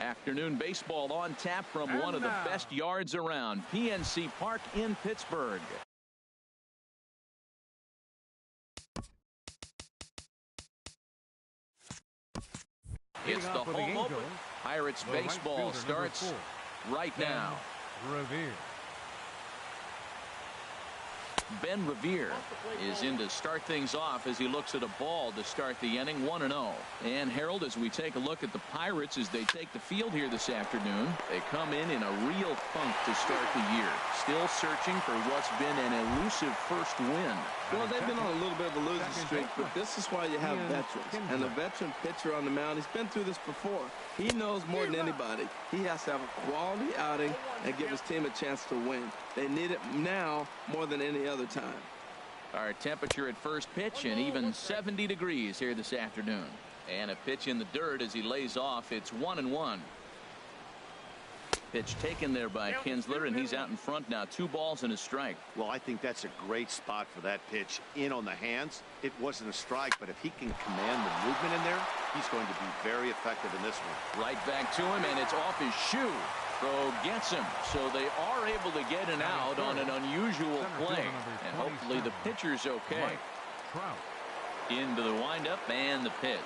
Afternoon baseball on tap from one of the best yards around, PNC Park in Pittsburgh. It's the home open. Pirates baseball starts right now. Revere. Ben Revere is in to start things off as he looks at a ball to start the inning, 1-0. And Harold, as we take a look at the Pirates as they take the field here this afternoon, they come in a real funk to start the year. Still searching for what's been an elusive first win. Well, they've been on a little bit of a losing streak, but this is why you have veterans. And a veteran pitcher on the mound, he's been through this before. He knows more than anybody. He has to have a quality outing and give his team a chance to win. They need it now more than any other time. Our temperature at first pitch and even 70 degrees here this afternoon. And a pitch in the dirt as he lays off. It's 1-1. Pitch taken there by Kinsler, and he's out in front now. 2 balls and a strike. Well, I think that's a great spot for that pitch. In on the hands. It wasn't a strike, but if he can command the movement in there, he's going to be very effective in this one. Right back to him, and it's off his shoe. Throw gets him, so they are able to get an out on an unusual play, and hopefully the pitcher's okay. Into the windup and the pitch.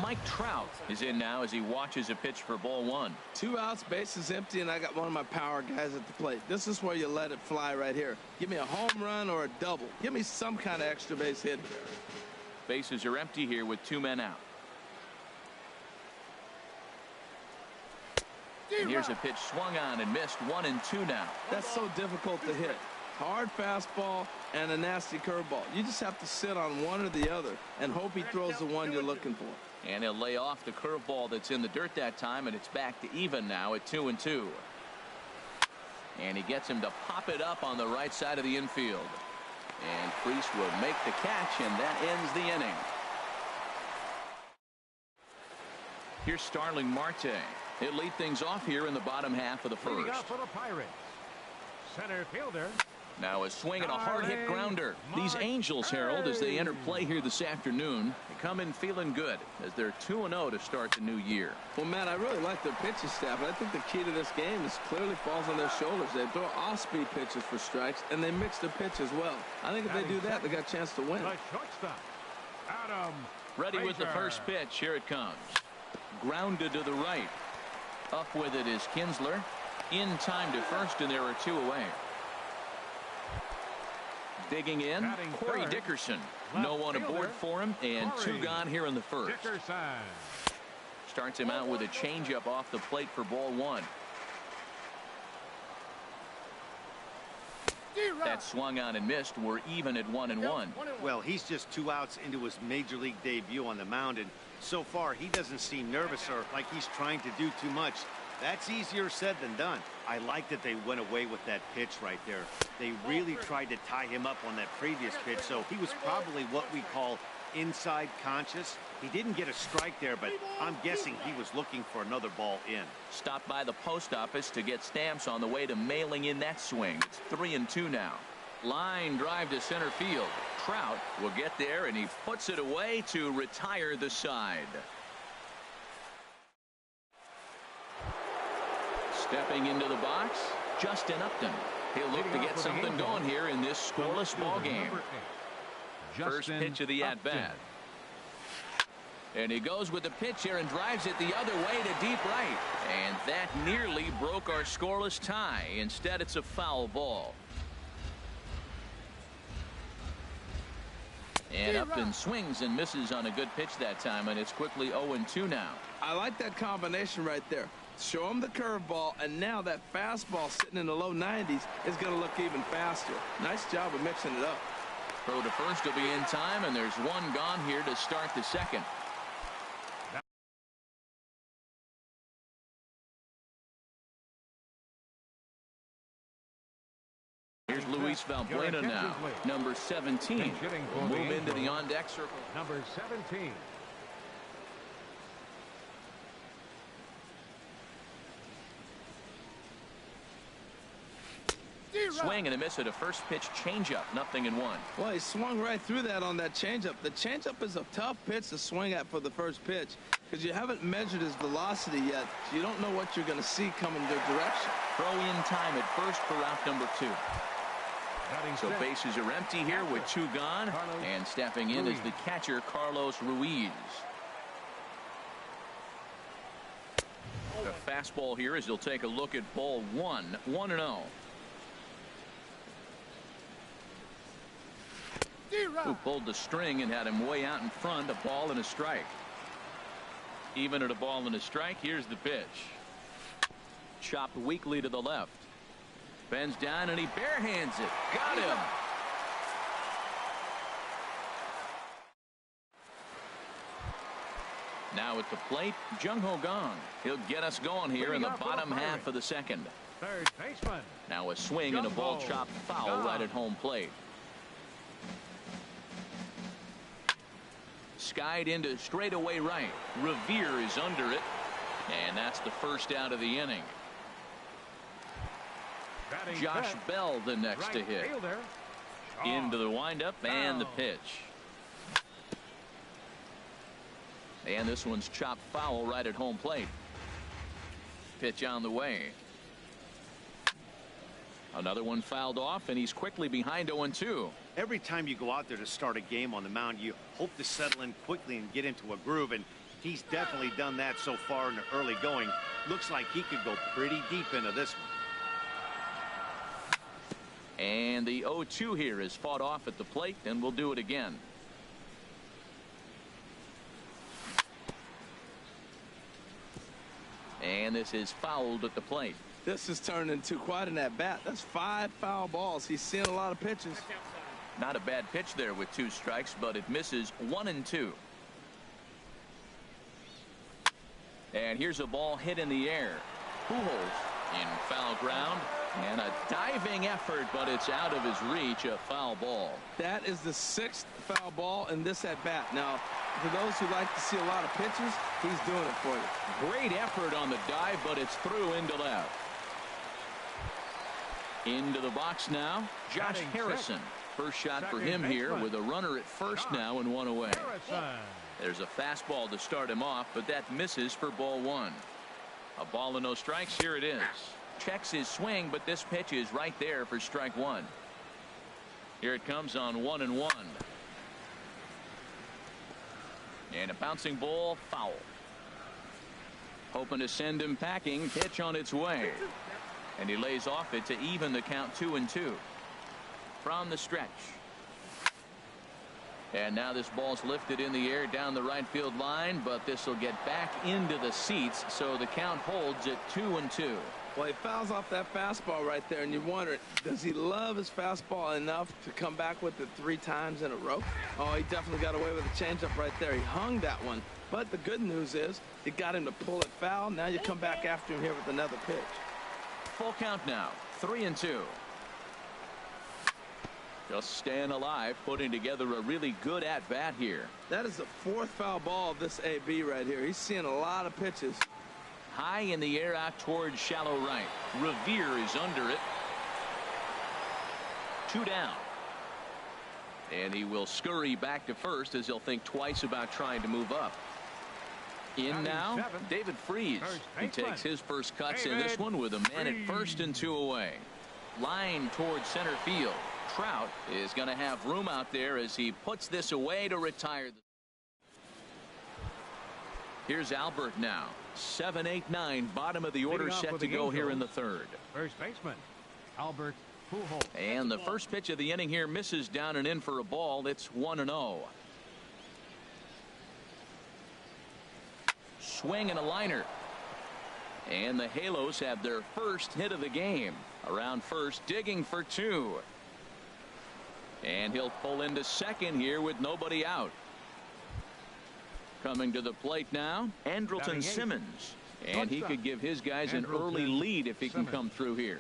Mike Trout is in now as he watches a pitch for ball 1. 2 outs, bases empty, and I got one of my power guys at the plate. This is where you let it fly right here. Give me a home run or a double. Give me some kind of extra base hit. Bases are empty here with 2 men out. And here's a pitch swung on and missed. 1-2 now. That's so difficult to hit. Hard fastball and a nasty curveball. You just have to sit on one or the other and hope he throws the one you're looking for. And he'll lay off the curveball that's in the dirt that time, and it's back to even now at 2-2. And he gets him to pop it up on the right side of the infield. And Priest will make the catch, and that ends the inning. Here's Starling Marte. He'll lead things off here in the bottom half of the first. Leading off for the Pirates, center fielder. Now a swing and a hard-hit grounder. These Angels, Harold, as they enter play here this afternoon, they come in feeling good as they're 2-0 to start the new year. Well, Matt, I really like their pitching staff. I think the key to this game is clearly falls on their shoulders. They throw off-speed pitches for strikes, and they mix their pitch as well. I think if they do that, they got a chance to win. The shortstop, Adam Ready with the Frazier. first pitch. Here it comes. Grounded to the right. Up with it is Kinsler. In time to first, and there are 2 away. Digging in, Corey Dickerson. No one aboard for him, and 2 gone here in the first. Dickerson. Starts him out with a changeup off the plate for ball 1. That swung on and missed. We're even at 1-1. Well, he's just 2 outs into his major league debut on the mound, and so far he doesn't seem nervous or like he's trying to do too much. That's easier said than done. I like that they went away with that pitch right there. They really tried to tie him up on that previous pitch, so he was probably what we call inside conscious. He didn't get a strike there, but I'm guessing he was looking for another ball in. Stopped by the post office to get stamps on the way to mailing in that swing. It's 3-2 now. Line drive to center field. Trout will get there, and he puts it away to retire the side. Stepping into the box, Justin Upton. He'll look to get something going here in this scoreless ball game. First pitch of the at-bat. And he goes with the pitch here and drives it the other way to deep right. And that nearly broke our scoreless tie. Instead, it's a foul ball. And Upton swings and misses on a good pitch that time, and it's quickly 0-2 now. I like that combination right there. Show him the curveball, and now that fastball sitting in the low 90s is going to look even faster. Nice job of mixing it up. Throw to first will be in time, and there's 1 gone here to start the second. Here's Luis Valbuena now, number 17. Will move into the on-deck circle. Number 17. swing and a miss at a first pitch changeup. 0-1. Well, he swung right through that on that changeup. The changeup is a tough pitch to swing at for the first pitch because you haven't measured his velocity yet. So you don't know what you're going to see coming their direction. Throw in time at first for out number 2. So bases are empty here with 2 gone. And stepping in is the catcher, Carlos Ruiz. The fastball here as he'll take a look at ball 1. 1-0. Who pulled the string and had him way out in front. A ball and a strike. Even at a ball and a strike, here's the pitch. Chopped weakly to the left. Bends down and he barehands it. Got him. Now at the plate, Jung-Ho Kang. He'll get us going here in the bottom half of the second. Third baseman. Now a swing and a ball chopped foul right at home plate. Skied into straightaway right. Revere is under it. And that's the first out of the inning. Josh Bell the next to hit. Into the windup and the pitch. And this one's chopped foul right at home plate. Pitch on the way. Another one fouled off, and he's quickly behind 0-2. Every time you go out there to start a game on the mound, you hope to settle in quickly and get into a groove, and he's definitely done that so far in the early going. Looks like he could go pretty deep into this one. And the 0-2 here is fought off at the plate, and we'll do it again. And this is fouled at the plate. This has turned into quite an at-bat. That's 5 foul balls. He's seen a lot of pitches. Not a bad pitch there with 2 strikes, but it misses 1-2. And here's a ball hit in the air. Pujols in foul ground. And a diving effort, but it's out of his reach. A foul ball. That is the 6th foul ball in this at-bat. Now, for those who like to see a lot of pitches, he's doing it for you. Great effort on the dive, but it's through into left. Into the box now, Josh Harrison. First shot for him here with a runner at first now and 1 away. There's a fastball to start him off, but that misses for ball 1. A ball and no strikes. Here it is. Checks his swing, but this pitch is right there for strike 1. Here it comes on 1-1. And a bouncing ball, foul. Hoping to send him packing. Pitch on its way. And he lays off it to even the count 2-2. From the stretch. And now this ball's lifted in the air down the right field line, but this will get back into the seats, so the count holds at 2-2. Well, he fouls off that fastball right there, and you wonder, does he love his fastball enough to come back with it 3 times in a row? Oh, he definitely got away with a changeup right there. He hung that one. But the good news is, it got him to pull it foul. Now you come back after him here with another pitch. Full count now, 3-2. Just staying alive, putting together a really good at-bat here. That is the 4th foul ball of this AB right here. He's seeing a lot of pitches. High in the air out towards shallow right. Revere is under it. 2 down. And he will scurry back to first as he'll think twice about trying to move up. In now, David Freese. He takes his first cuts in this one with a man at first and 2 away. Line towards center field. Trout is going to have room out there as he puts this away to retire. Here's Albert now. 7, 8, 9, bottom of the order set to go here in the 3rd. First baseman, Albert Pujols. And the first pitch of the inning here misses down and in for a ball. It's 1-0. Swing and a liner. And the Halos have their first hit of the game. Around first, digging for 2. And he'll pull into second here with nobody out. Coming to the plate now, Andrelton Simmons. And he could give his guys an early lead if he can come through here.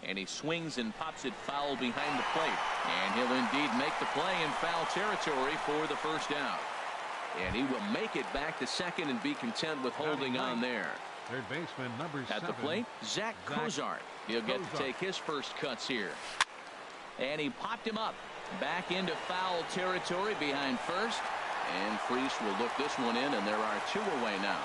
And he swings and pops it foul behind the plate. And he'll indeed make the play in foul territory for the first out. And he will make it back to second and be content with holding on there. Third baseman, number 7. At the plate, Zach Cozart. He'll get to take his first cuts here. And he popped him up. Back into foul territory behind first. And Freese will look this one in, and there are 2 away now.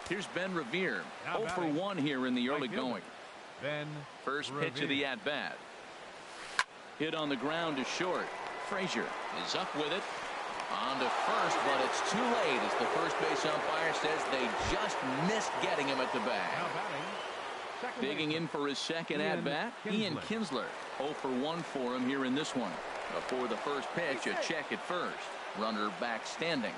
Here's Ben Revere. 0 for 1 here in the early going. First pitch of the at-bat. Hit on the ground to short. Frazier is up with it. On to first, but it's too late as the first base umpire says they just missed getting him at the bag. Digging in for his second at-bat, Ian Kinsler. 0 for 1 for him here in this one. Before the first pitch, a check at first. Runner back standing.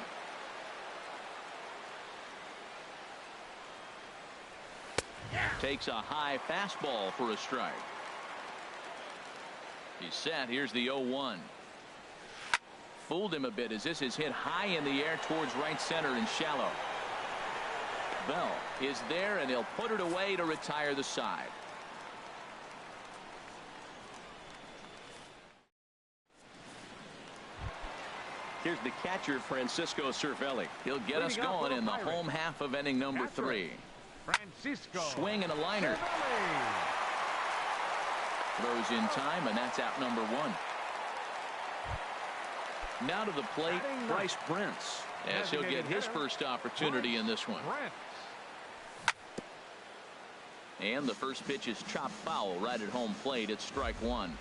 Takes a high fastball for a strike. He's set. Here's the 0-1. Fooled him a bit as this is hit high in the air towards right center and shallow. Bell is there, and he'll put it away to retire the side. Here's the catcher, Francisco Cervelli. He'll get us going in the home half of inning number 3. Francisco. Swing and a liner. Throws in time, and that's out number 1. Now to the plate, Bryce Brentz, as he'll get his first opportunity in this one. And the first pitch is chopped foul right at home plate. It's strike 1.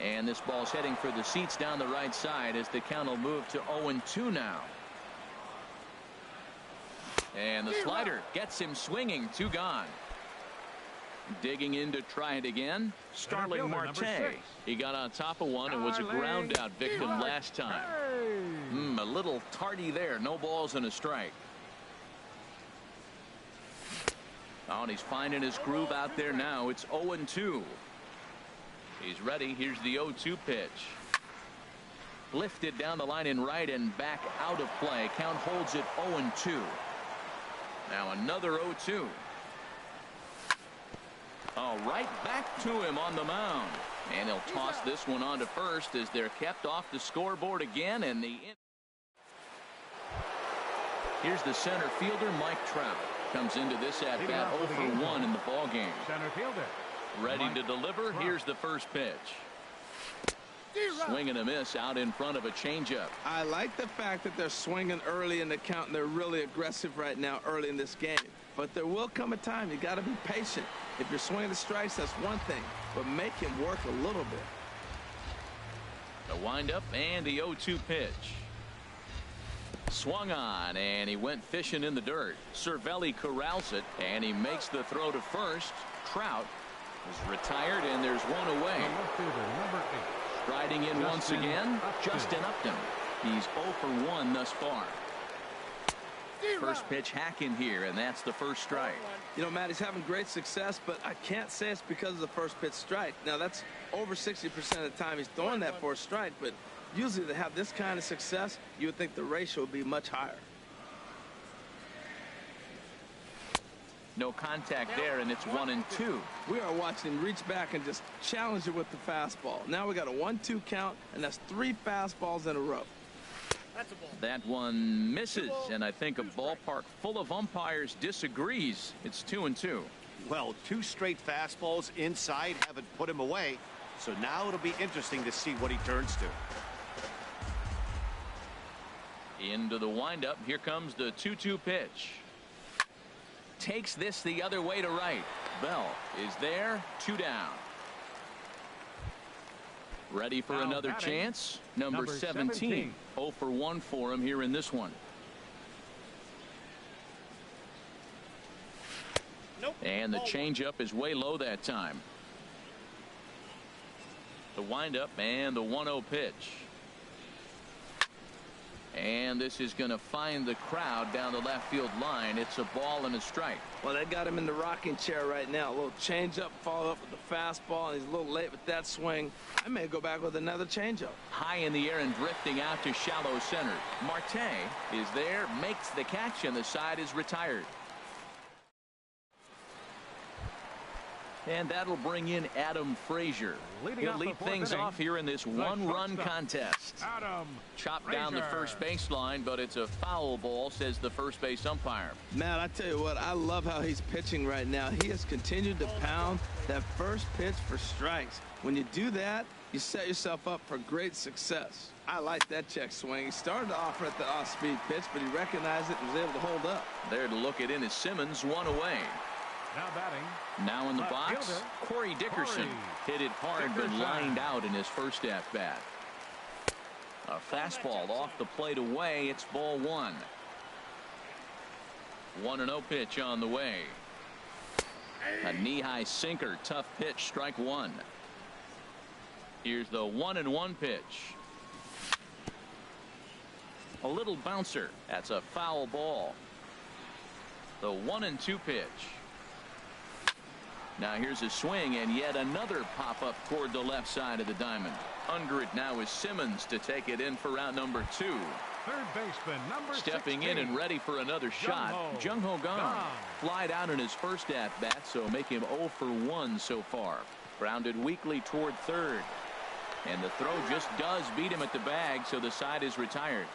And this ball's heading for the seats down the right side as the count will move to 0-2 now. And the slider gets him swinging. 2 gone. Digging in to try it again. Starling Marte. He got on top of one and was a ground out victim last time. A little tardy there. No balls and a strike. Oh, and he's finding his groove out there now. It's 0-2. He's ready. Here's the 0-2 pitch. Lifted down the line in right and back out of play. Count holds it 0-2. Now another 0-2. Oh, right back to him on the mound. And he'll toss this one on to first as they're kept off the scoreboard again. And here's the center fielder, Mike Trout. Comes into this at-bat 0 for 1 in the ball game. Center fielder. Ready to deliver. Here's the first pitch. Swing and a miss out in front of a changeup. I like the fact that they're swinging early in the count, and they're really aggressive right now early in this game. But there will come a time you got to be patient. If you're swinging the strikes, that's one thing, but make him work a little bit. The windup and the 0-2 pitch. Swung on, and he went fishing in the dirt. Cervelli corrals it, and he makes the throw to first. Trout is retired, and there's one away. Number 8. Striding in once again, Justin Upton. He's 0 for 1 thus far. First pitch hack in here, and that's the first strike. You know, Matt, he's having great success, but I can't say it's because of the first pitch strike. Now, that's over 60% of the time he's throwing that for a strike, but usually to have this kind of success, you would think the ratio would be much higher. No contact there, and it's 1-2. We are watching him reach back and just challenge it with the fastball. Now we got a 1-2 count, and that's 3 fastballs in a row. That one misses, and I think a ballpark full of umpires disagrees. It's 2-2. Well, 2 straight fastballs inside haven't put him away, so now it'll be interesting to see what he turns to. Into the windup. Here comes the 2-2 pitch. Takes this the other way to right. Bell is there. 2 down. Ready for another chance. Number 17. 0 for 1 for him here in this one. And the changeup is way low that time. The windup and the 1-0 pitch. And this is going to find the crowd down the left field line. It's a ball and a strike. Well, they got him in the rocking chair right now. A little changeup, follow up with the fastball, and he's a little late with that swing. I may go back with another changeup. High in the air and drifting out to shallow center. Marte is there, makes the catch, and the side is retired. And that'll bring in Adam Frazier. He'll lead things off here in this one-run contest. Chopped down the first baseline, but it's a foul ball, says the first base umpire. Matt, I tell you what, I love how he's pitching right now. He has continued to pound that first pitch for strikes. When you do that, you set yourself up for great success. I like that check swing. He started to offer at the off-speed pitch, but he recognized it and was able to hold up. There to look it in is Simmons, one away. Now batting. Now in the box, Corey Dickerson. Hit it hard, but lined out in his first at-bat. A fastball off the plate away. It's ball one. 1-0 pitch on the way. A knee-high sinker. Tough pitch. Strike one. Here's the 1-1 pitch. A little bouncer. That's a foul ball. The 1-2 pitch. Now here's a swing and yet another pop-up toward the left side of the diamond. Under it now is Simmons to take it in for out number 2. Third baseman number Stepping 16. in and ready for another shot. Jung-Ho Kang. Flied out in his first at-bat, so make him 0 for 1 so far. Grounded weakly toward third. And the throw just does beat him at the bag, so the side is retired.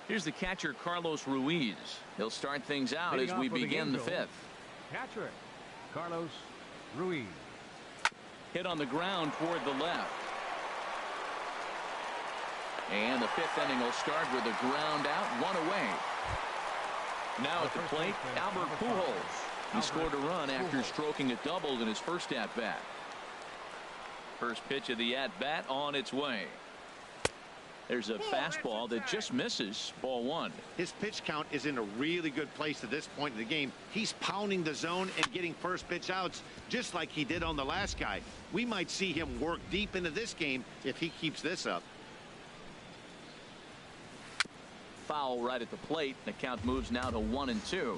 Here's the catcher, Carlos Ruiz. He'll start things out as we begin the fifth. Catcher, Carlos Ruiz. Hit on the ground toward the left. And the fifth inning will start with a ground out, one away. Now at the plate, Albert Pujols. He scored a run after stroking a double in his first at-bat. First pitch of the at-bat on its way. There's a fastball that just misses. Ball one. His pitch count is in a really good place at this point in the game. He's pounding the zone and getting first pitch outs just like he did on the last guy. We might see him work deep into this game if he keeps this up. Foul right at the plate. The count moves now to 1-2.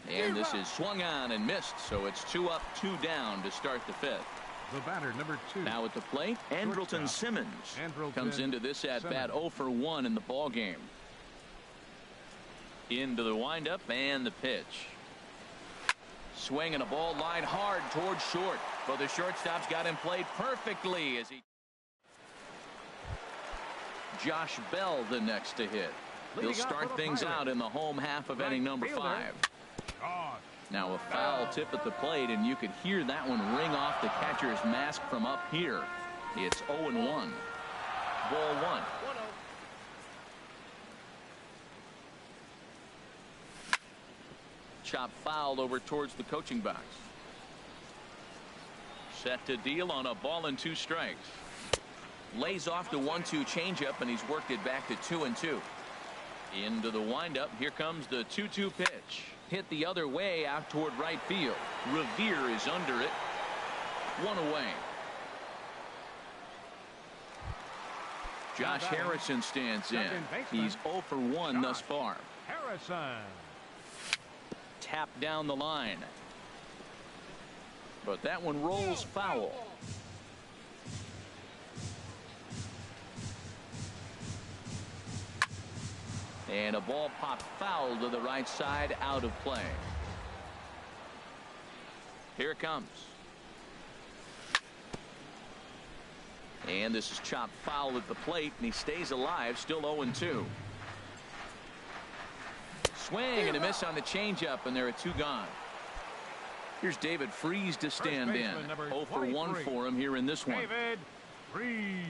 And this is swung on and missed, so it's 2 up, 2 down to start the fifth. The batter, number 2. Now at the plate, Andrelton Simmons comes into this at-bat 0 for 1 in the ball game. Into the windup and the pitch. Swing and a ball line hard towards short, but the shortstop's got him played perfectly as he. Josh Bell the next to hit. He'll start things out in the home half of inning number 5. Now a foul tip at the plate, and you could hear that one ring off the catcher's mask from up here. It's 0-1. Ball one. Chop fouled over towards the coaching box. Set to deal on a ball and 2 strikes. Lays off the 1-2 changeup, and he's worked it back to 2-2. Into the windup. Here comes the 2-2 pitch. Hit the other way out toward right field. Revere is under it. 1 away. Josh Harrison stands in. He's 0 for 1 thus far. Harrison. Tap down the line. But that one rolls foul. And a ball popped foul to the right side, out of play. Here it comes. And this is chopped foul at the plate, and he stays alive, still 0-2. Swing and a miss on the changeup, and there are 2 gone. Here's David Freese to stand in. 0 for 1 for him here in this one. David Freese.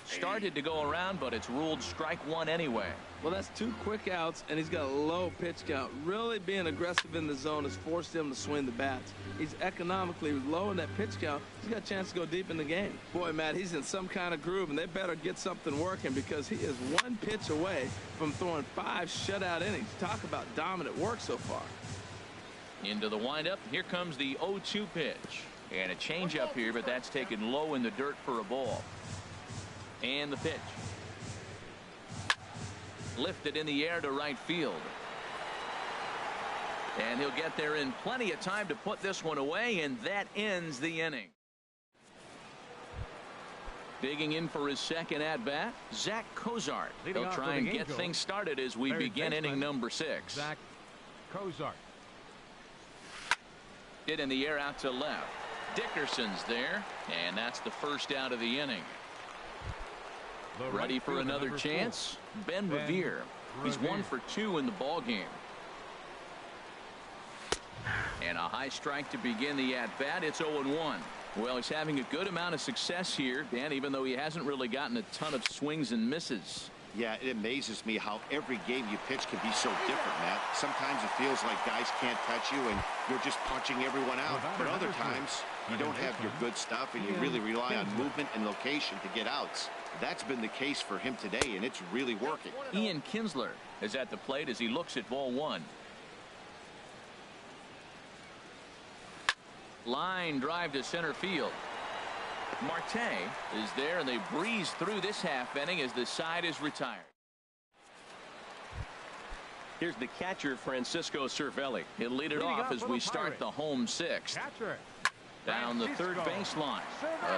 Started to go around, but it's ruled strike 1 anyway. Well, that's 2 quick outs, and he's got a low pitch count. Really being aggressive in the zone has forced him to swing the bats. He's economically low in that pitch count. He's got a chance to go deep in the game. Boy, Matt, he's in some kind of groove, and they better get something working because he is 1 pitch away from throwing 5 shutout innings. Talk about dominant work so far. Into the windup. Here comes the 0-2 pitch. And a changeup here, but that's taken low in the dirt for a ball. And the pitch. Lifted in the air to right field. And he'll get there in plenty of time to put this one away, and that ends the inning. Digging in for his second at-bat, Zach Cozart. He'll try and get things started as we begin inning number 6. Zach Cozart. Hit in the air out to left. Dickerson's there, and that's the first out of the inning. Ready for another chance? Ben Revere. He's 1 for 2 in the ball game. And a high strike to begin the at-bat. It's 0-1. Well, he's having a good amount of success here, Dan, even though he hasn't really gotten a ton of swings and misses. Yeah, it amazes me how every game you pitch can be so different, Matt. Sometimes it feels like guys can't touch you and you're just punching everyone out. But other times, you don't have your good stuff and you really rely on movement and location to get outs. That's been the case for him today, and it's really working. Ian Kinsler is at the plate as he looks at ball 1. Line drive to center field. Marte is there, and they breeze through this half inning as the side is retired. Here's the catcher, Francisco Cervelli. He'll lead it off as we start the home 6th. Catcher. Down the third baseline.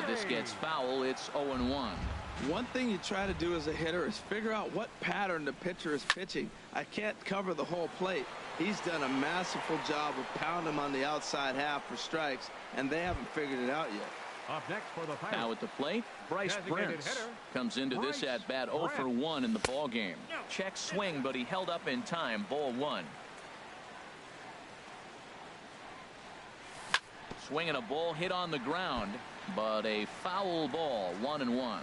This gets foul. It's 0-1. One thing you try to do as a hitter is figure out what pattern the pitcher is pitching. I can't cover the whole plate. He's done a masterful job of pounding him on the outside half for strikes, and they haven't figured it out yet. Up next for the Pirates. Now at the plate, Bryce Brentz comes into this at-bat 0 for 1 in the ball game. Check swing, but he held up in time. Ball 1. Swinging a ball hit on the ground, but a foul ball. 1-1.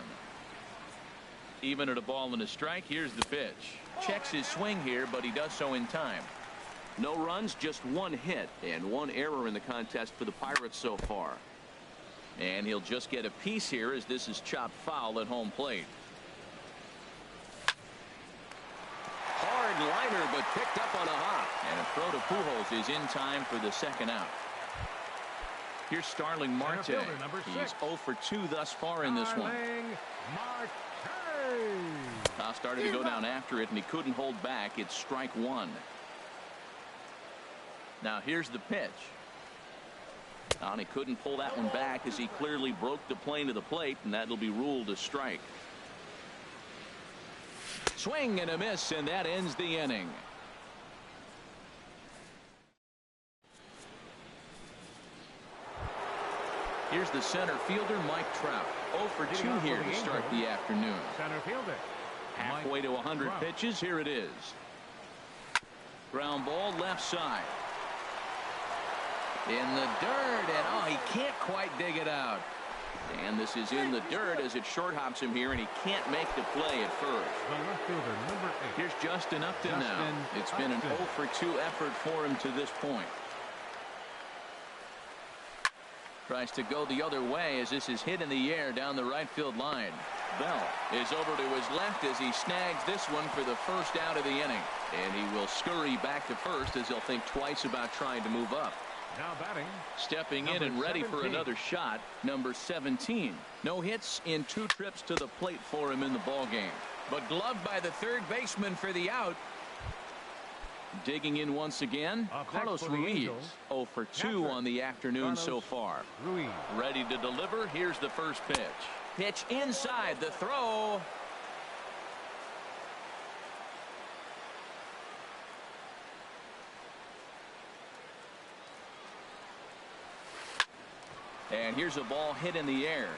Even at a ball and a strike, here's the pitch. Checks his swing here, but he does so in time. No runs, just 1 hit and 1 error in the contest for the Pirates so far. And he'll just get a piece here as this is chopped foul at home plate. Hard liner, but picked up on a hop. And a throw to Pujols is in time for the second out. Here's Starling Marte. He's 0 for 2 thus far in this one. Now started to go down after it, and he couldn't hold back. It's strike 1. Now here's the pitch. And he couldn't pull that one back as he clearly broke the plane to the plate, and that'll be ruled a strike. Swing and a miss, and that ends the inning. Here's the center fielder, Mike Trout. 0 for 2 here to start the afternoon. Center fielder. Halfway to 100 pitches. Here it is. Ground ball left side. In the dirt, and he can't quite dig it out. And this is in the dirt as it short hops him here, and he can't make the play at first. The left fielder, number 8. Here's Justin Upton now. It's been an 0 for 2 effort for him to this point. Tries to go the other way as this is hit in the air down the right field line. Bell is over to his left as he snags this one for the first out of the inning. And he will scurry back to first as he'll think twice about trying to move up. Now batting. Stepping in and ready for another shot, number 17. No hits in 2 trips to the plate for him in the ball game. But gloved by the third baseman for the out. Digging in once again, Carlos Ruiz. 0 for 2 on the afternoon so far. Ruiz. Ready to deliver. Here's the first pitch. Pitch inside, the throw. And here's a ball hit in the air.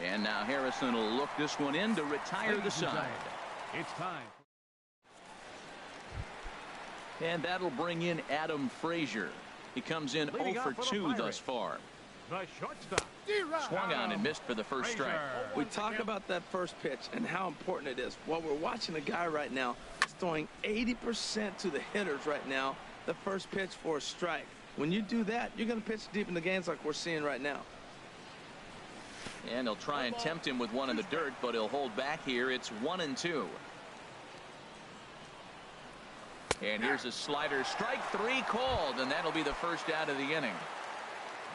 And now Harrison will look this one in to retire the side. It's time. And that'll bring in Adam Frazier. He comes in 0 for 2 thus far. The shortstop. Swung on and missed for the first strike. We talk about that first pitch and how important it is. Well, we're watching a guy right now that's throwing 80% to the hitters right now, the first pitch for a strike. When you do that, you're going to pitch deep in the games like we're seeing right now. And he'll try and tempt him with one in the dirt, but he'll hold back here. It's 1-2. And here's a slider. Strike 3 called, and that'll be the first out of the inning.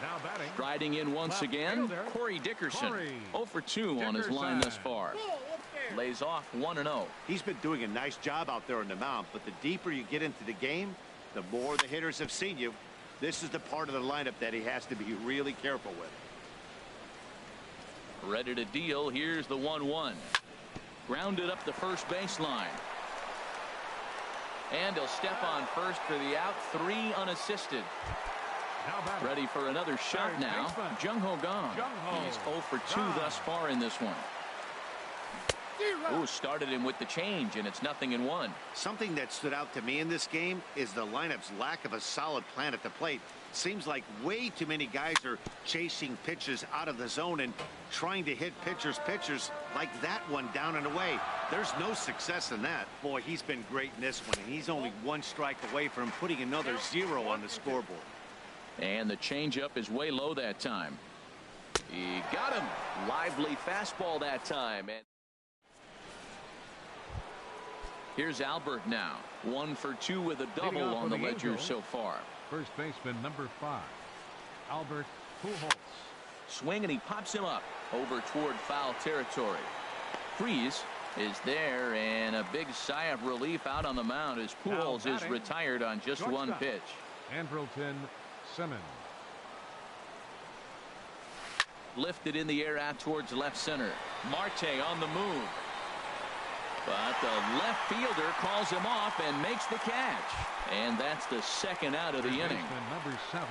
Now batting. Striding in once again, Corey Dickerson. 0 for 2 on his line thus far. Lays off 1-0. He's been doing a nice job out there on the mound, but the deeper you get into the game, the more the hitters have seen you. This is the part of the lineup that he has to be really careful with. Ready to deal. Here's the 1-1. Grounded up the first baseline. And he'll step on first for the out. 3 unassisted. Ready for another shot now. Jung-Ho Gong. He's 0 for 2 thus far in this one. Ooh, started him with the change, and it's 0-1. Something that stood out to me in this game is the lineup's lack of a solid plan at the plate. Seems like way too many guys are chasing pitches out of the zone and trying to hit pitchers like that one down and away. There's no success in that. Boy, he's been great in this one, and he's only 1 strike away from putting another 0 on the scoreboard. And the changeup is way low that time. He got him. Lively fastball that time. And here's Albert now. 1 for 2 with a double on the ledger so far. First baseman number 5, Albert Pujols. Swing, and he pops him up over toward foul territory. Freeze is there, and a big sigh of relief out on the mound as Pujols is retired on just 1 pitch. Andrelton Simmons. Lifted in the air out towards left center. Marte on the move. But the left fielder calls him off and makes the catch. And that's the 2nd out of the inning. Number 7.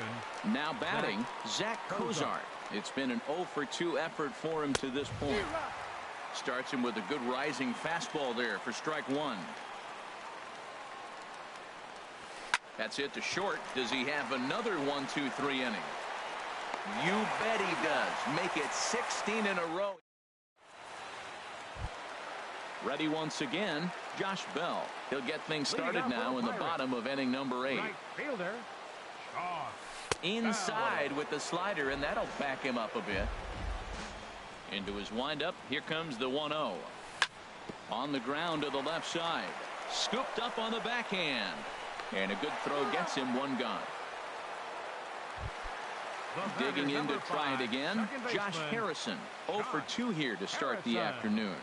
Now batting, Zach Cozart. It's been an 0 for 2 effort for him to this point. Starts him with a good rising fastball there for strike 1. That's it to short. Does he have another 1-2-3 inning? You bet he does. Make it 16 in a row. Ready once again, Josh Bell. He'll get things started now in the bottom of inning number 8. Right fielder, Inside with the slider, and that'll back him up a bit. Into his windup. Here comes the 1-0. On the ground to the left side. Scooped up on the backhand. And a good throw gets him 1 gone. Digging in to try it again, Josh Harrison. 0 for 2 here to start the afternoon.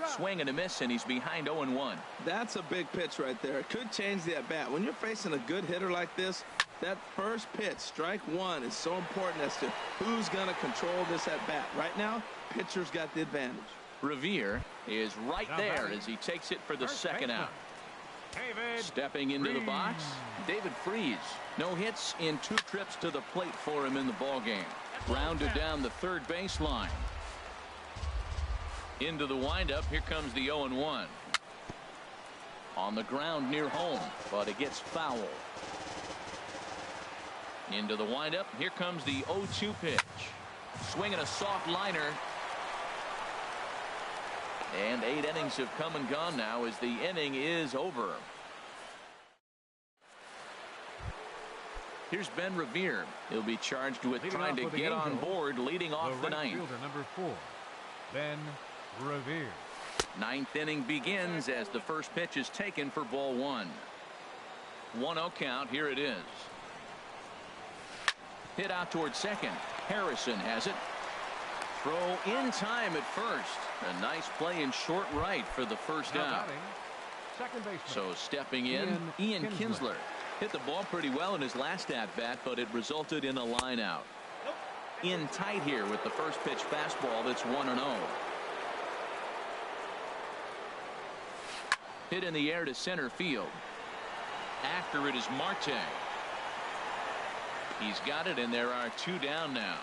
Swing and a miss, and he's behind 0-1. That's a big pitch right there. It could change the at-bat. When you're facing a good hitter like this, that first pitch, strike 1, is so important as to who's going to control this at-bat. Right now, pitcher's got the advantage. Revere is right there as he takes it for the 2nd out. Stepping into the box, David Freese. No hits in 2 trips to the plate for him in the ballgame. Grounded down the 3rd baseline. Into the windup. Here comes the 0-1. On the ground near home, but it gets foul. Into the windup. Here comes the 0-2 pitch. Swinging a soft liner. And 8 innings have come and gone now as the inning is over. Here's Ben Revere. He'll be charged with trying to get on board, leading off the 9th. Fielder number 4, Ben Revere. 9th inning begins as the first pitch is taken for ball 1. 1-0 count. Here it is. Hit out towards second. Harrison has it. Throw in time at first. A nice play in short right for the first out. Second baseman. So stepping in, Ian Kinsler. Hit the ball pretty well in his last at-bat, but it resulted in a line out. In tight here with the first pitch fastball that's 1-0. Hit in the air to center field. After it is Marte. He's got it, and there are 2 down now.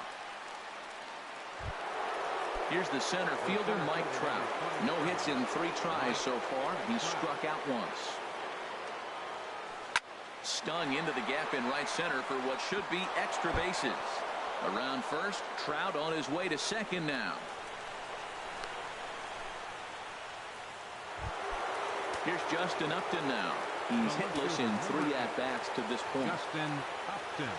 Here's the center fielder, Mike Trout. No hits in 3 tries so far. He's struck out once. Stung into the gap in right center for what should be extra bases. Around first, Trout on his way to second now. Here's Justin Upton now. He's hitless in 3 at-bats to this point. Justin Upton.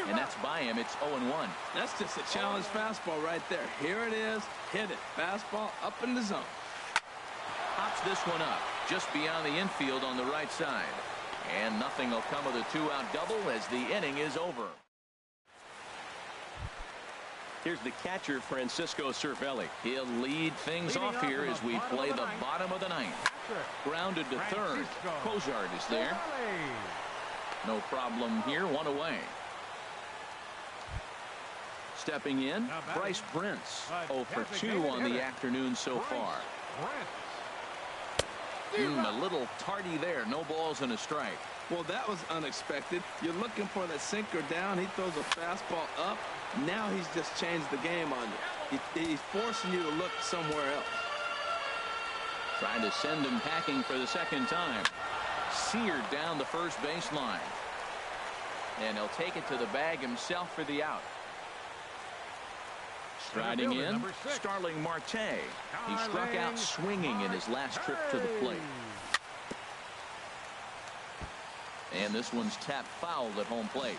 And that's by him. It's 0-1. That's just a challenge fastball right there. Here it is. Hit it. Fastball up in the zone. Pops this one up just beyond the infield on the right side. And nothing will come of the 2-out double as the inning is over. Here's the catcher, Francisco Cervelli. He'll lead things off here as we play the bottom of the 9th. Grounded to third. Cozart is there. No problem here. 1 away. Stepping in, Bryce Brentz. 0 for 2 on the afternoon so far. A little tardy there. No balls and a strike. Well, that was unexpected. You're looking for the sinker down. He throws a fastball up. Now he's just changed the game on you. He's forcing you to look somewhere else. Trying to send him packing for the second time. Seared down the first baseline. And he'll take it to the bag himself for the out. Striding in, Starling Marte. He struck out swinging in his last trip to the plate. And this one's tapped foul at home plate.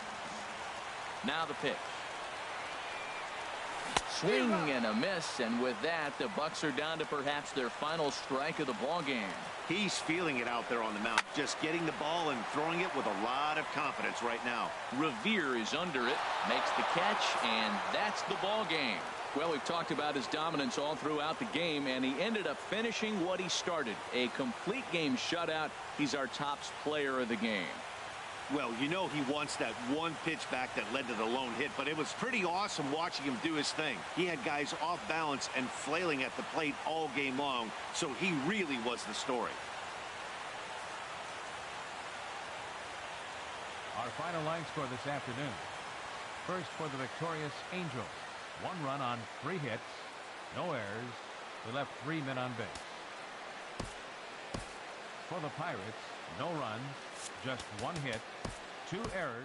Now the pitch. Swing and a miss, and with that, the Bucks are down to perhaps their final strike of the ball game. He's feeling it out there on the mound, just getting the ball and throwing it with a lot of confidence right now. Revere is under it, makes the catch, and that's the ball game. Well, we've talked about his dominance all throughout the game, and he ended up finishing what he started. A complete game shutout. He's our top player of the game. Well, you know he wants that one pitch back that led to the lone hit, but it was pretty awesome watching him do his thing. He had guys off balance and flailing at the plate all game long, so he really was the story. Our final line score this afternoon. First for the victorious Angels. 1 run on 3 hits, no errors. We left 3 men on base. For the Pirates, no runs, just 1 hit, 2 errors.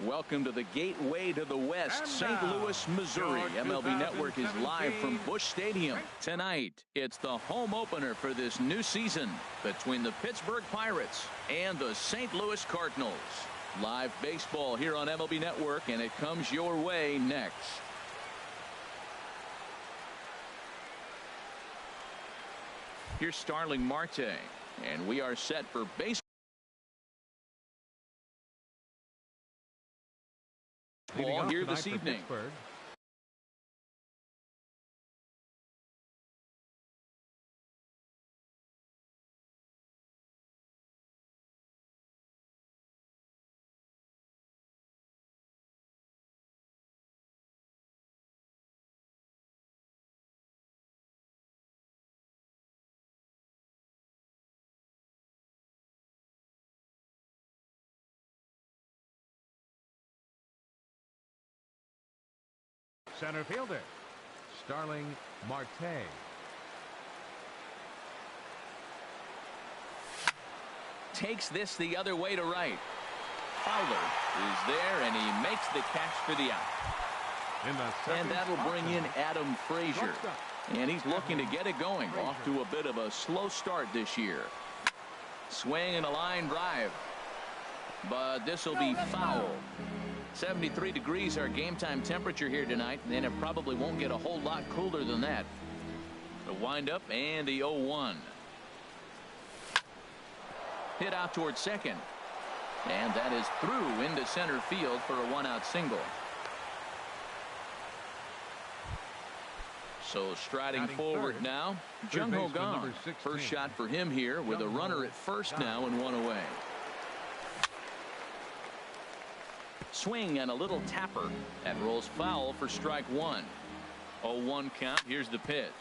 Welcome to the gateway to the West, And St. now, Louis, Missouri. your MLB Network is live from 2017 Busch Stadium. Tonight, it's the home opener for this new season between the Pittsburgh Pirates and the St. Louis Cardinals. Live baseball here on MLB Network, and it comes your way next. Here's Starling Marte, and we are set for baseball. Ball here this evening. Center fielder, Starling Marte. Takes this the other way to right. Fowler is there, and he makes the catch for the out. And that'll bring in Adam Frazier. And he's looking to get it going. Off to a bit of a slow start this year. Swing and a line drive. But this will be foul. 73 degrees our game time temperature here tonight, and it probably won't get a whole lot cooler than that. The windup and the 0-1. Hit out towards second. And that is through into center field for a one-out single. So striding forward now, Jung Ho Gong. First shot for him here with a runner at first now and one away. Swing and a little tapper. That rolls foul for strike one. 0-1 count. Here's the pitch.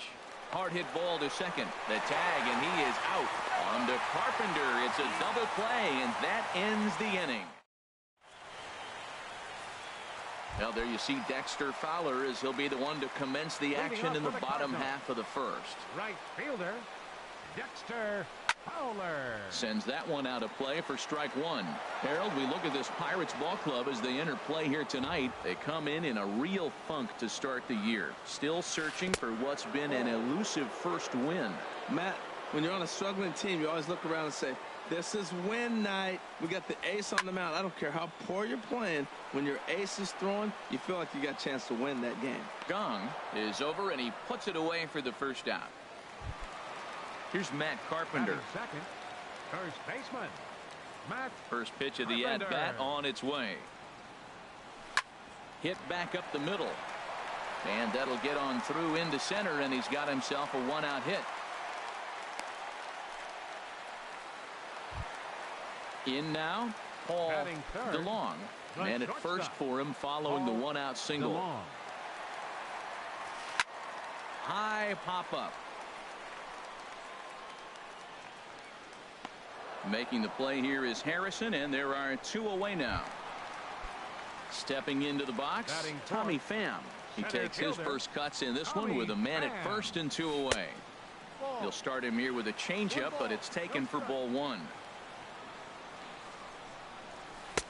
Hard hit ball to second. The tag, and he is out. On to Carpenter. It's a double play, and that ends the inning. Well, there you see Dexter Fowler as he'll be the one to commence the action in the bottom half of the first. Right fielder, Dexter Fowler. Sends that one out of play for strike one. Harold, we look at this Pirates ball club as they enter play here tonight. They come in a real funk to start the year. Still searching for what's been an elusive first win. Matt, when you're on a struggling team, you always look around and say, this is win night. We got the ace on the mound. I don't care how poor you're playing. When your ace is throwing, you feel like you got a chance to win that game. Gong is over, and he puts it away for the first out. Here's Matt Carpenter. Second, first baseman, Matt. First pitch of the at-bat on its way. Hit back up the middle. And that'll get on through into center, and he's got himself a one-out hit. In now, Paul DeLong. Man at first for him following the one-out single. High pop-up. Making the play here is Harrison, and there are two away now. Stepping into the box, Tommy Pham. He takes his first cuts in this one with a man at first and two away. He'll start him here with a changeup, but it's taken for ball one.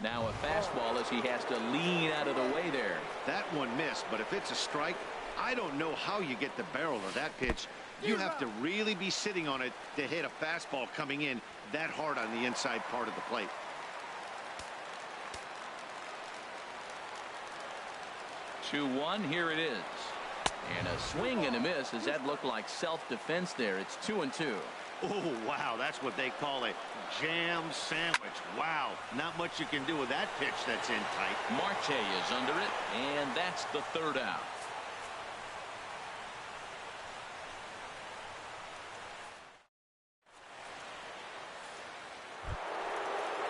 Now a fastball as he has to lean out of the way there. That one missed, but if it's a strike, I don't know how you get the barrel of that pitch. You have to really be sitting on it to hit a fastball coming in that hard on the inside part of the plate. Two-one, here it is. And a swing and a miss as that looked like self-defense there. It's 2-2. Oh, wow, that's what they call a jam sandwich. Wow, not much you can do with that pitch that's in tight. Marte is under it, and that's the third out.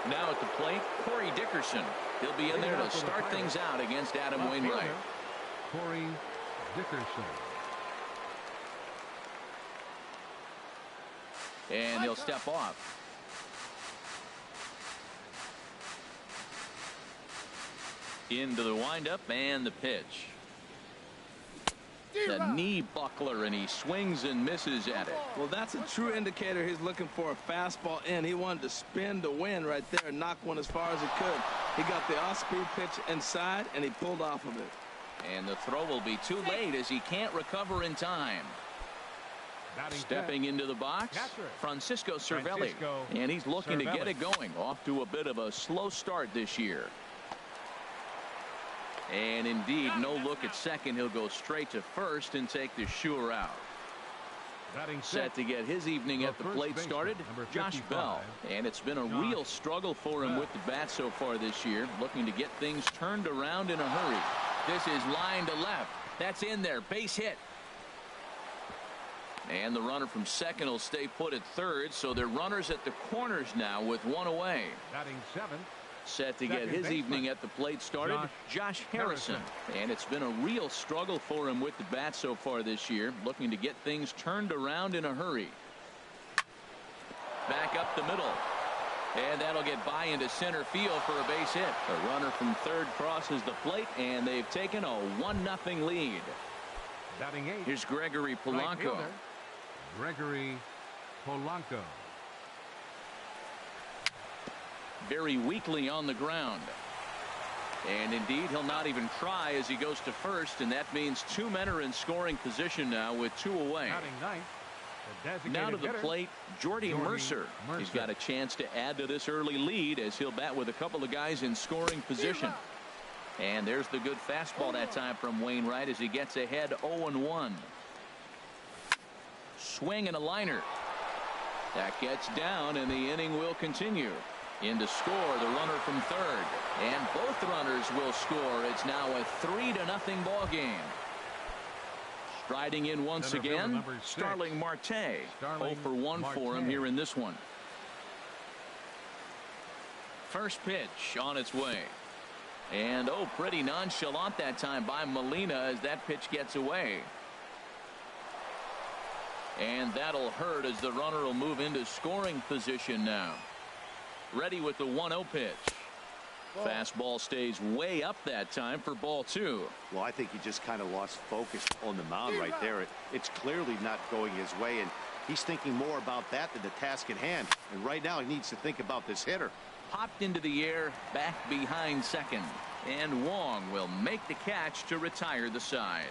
Now at the plate, Corey Dickerson. He'll be in there to start things out against Adam Wainwright. Corey Dickerson. And he'll step off. Into the windup and the pitch. The knee buckler, and he swings and misses at it. Well, that's a true indicator he's looking for a fastball in. He wanted to spin to win right there and knock one as far as he could. He got the off-speed pitch inside, and he pulled off of it. And the throw will be too late as he can't recover in time. Stepping into the box, Francisco Cervelli. And he's looking to get it going. Off to a bit of a slow start this year. And indeed, no look at second. He'll go straight to first and take the sure out. Set to get his evening at the plate started, Josh Bell. And it's been a real struggle for him with the bat so far this year, looking to get things turned around in a hurry. This is line to left. That's in there. Base hit. And the runner from second will stay put at third, so they're runners at the corners now with one away. Batting seventh. Set to get his evening at the plate started, Josh Harrison. And it's been a real struggle for him with the bat so far this year, looking to get things turned around in a hurry. Back up the middle. And that'll get by into center field for a base hit. The runner from third crosses the plate, and they've taken a 1-0 lead. Batting eighth. Here's Gregory Polanco. Right, Gregory Polanco. Very weakly on the ground. And indeed, he'll not even try as he goes to first, and that means two men are in scoring position now with two away. Now to the plate, Jordy Mercer. He's got a chance to add to this early lead as he'll bat with a couple of guys in scoring position. And there's the good fastball that time from Wainwright as he gets ahead 0-1. Swing and a liner. That gets down, and the inning will continue. In to score, the runner from third. And both runners will score. It's now a 3-0 ball game. Striding in once again, Starling Marte. 0 for 1 for him here in this one. First pitch on its way. And pretty nonchalant that time by Molina as that pitch gets away. And that'll hurt as the runner will move into scoring position now. Ready with the 1-0 pitch. Fastball stays way up that time for ball 2. Well, I think he just kind of lost focus on the mound right there. It's clearly not going his way, and he's thinking more about that than the task at hand. And right now he needs to think about this hitter. Popped into the air, back behind second. And Wong will make the catch to retire the side.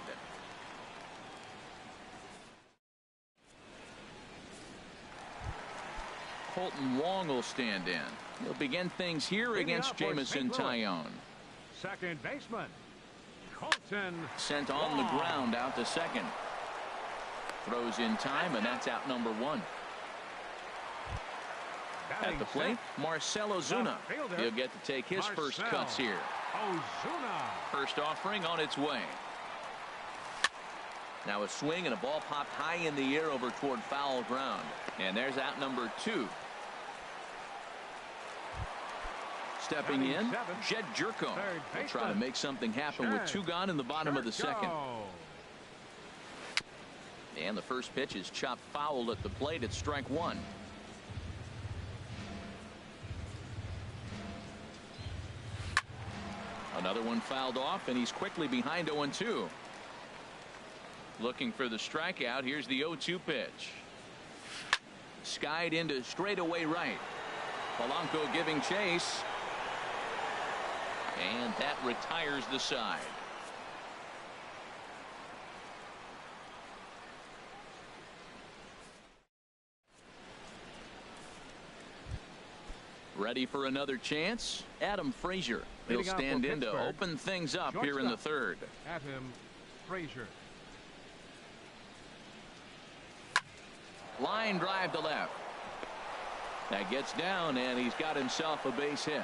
Colton Wong will stand in. He'll begin things here against Jamison Tyone. Second baseman, Colton. Sent on the ground out to second. Throws in time, and that's out number 1. At the plate, Marcell Ozuna. He'll get to take his first cuts here. Ozuna. First offering on its way. Now a swing and a ball popped high in the air over toward foul ground. And there's out number 2. Stepping in, Jed Jerko. Will try to make something happen with 2 gone in the bottom of the second. And the first pitch is chopped foul at the plate at strike 1. Another one fouled off, and he's quickly behind 0-2. Looking for the strikeout. Here's the 0-2 pitch. Skied into straightaway right. Polanco giving chase. And that retires the side. Ready for another chance? Adam Frazier. He'll stand in to open things up here in the third. Adam Frazier. Line drive to left. That gets down, and he's got himself a base hit.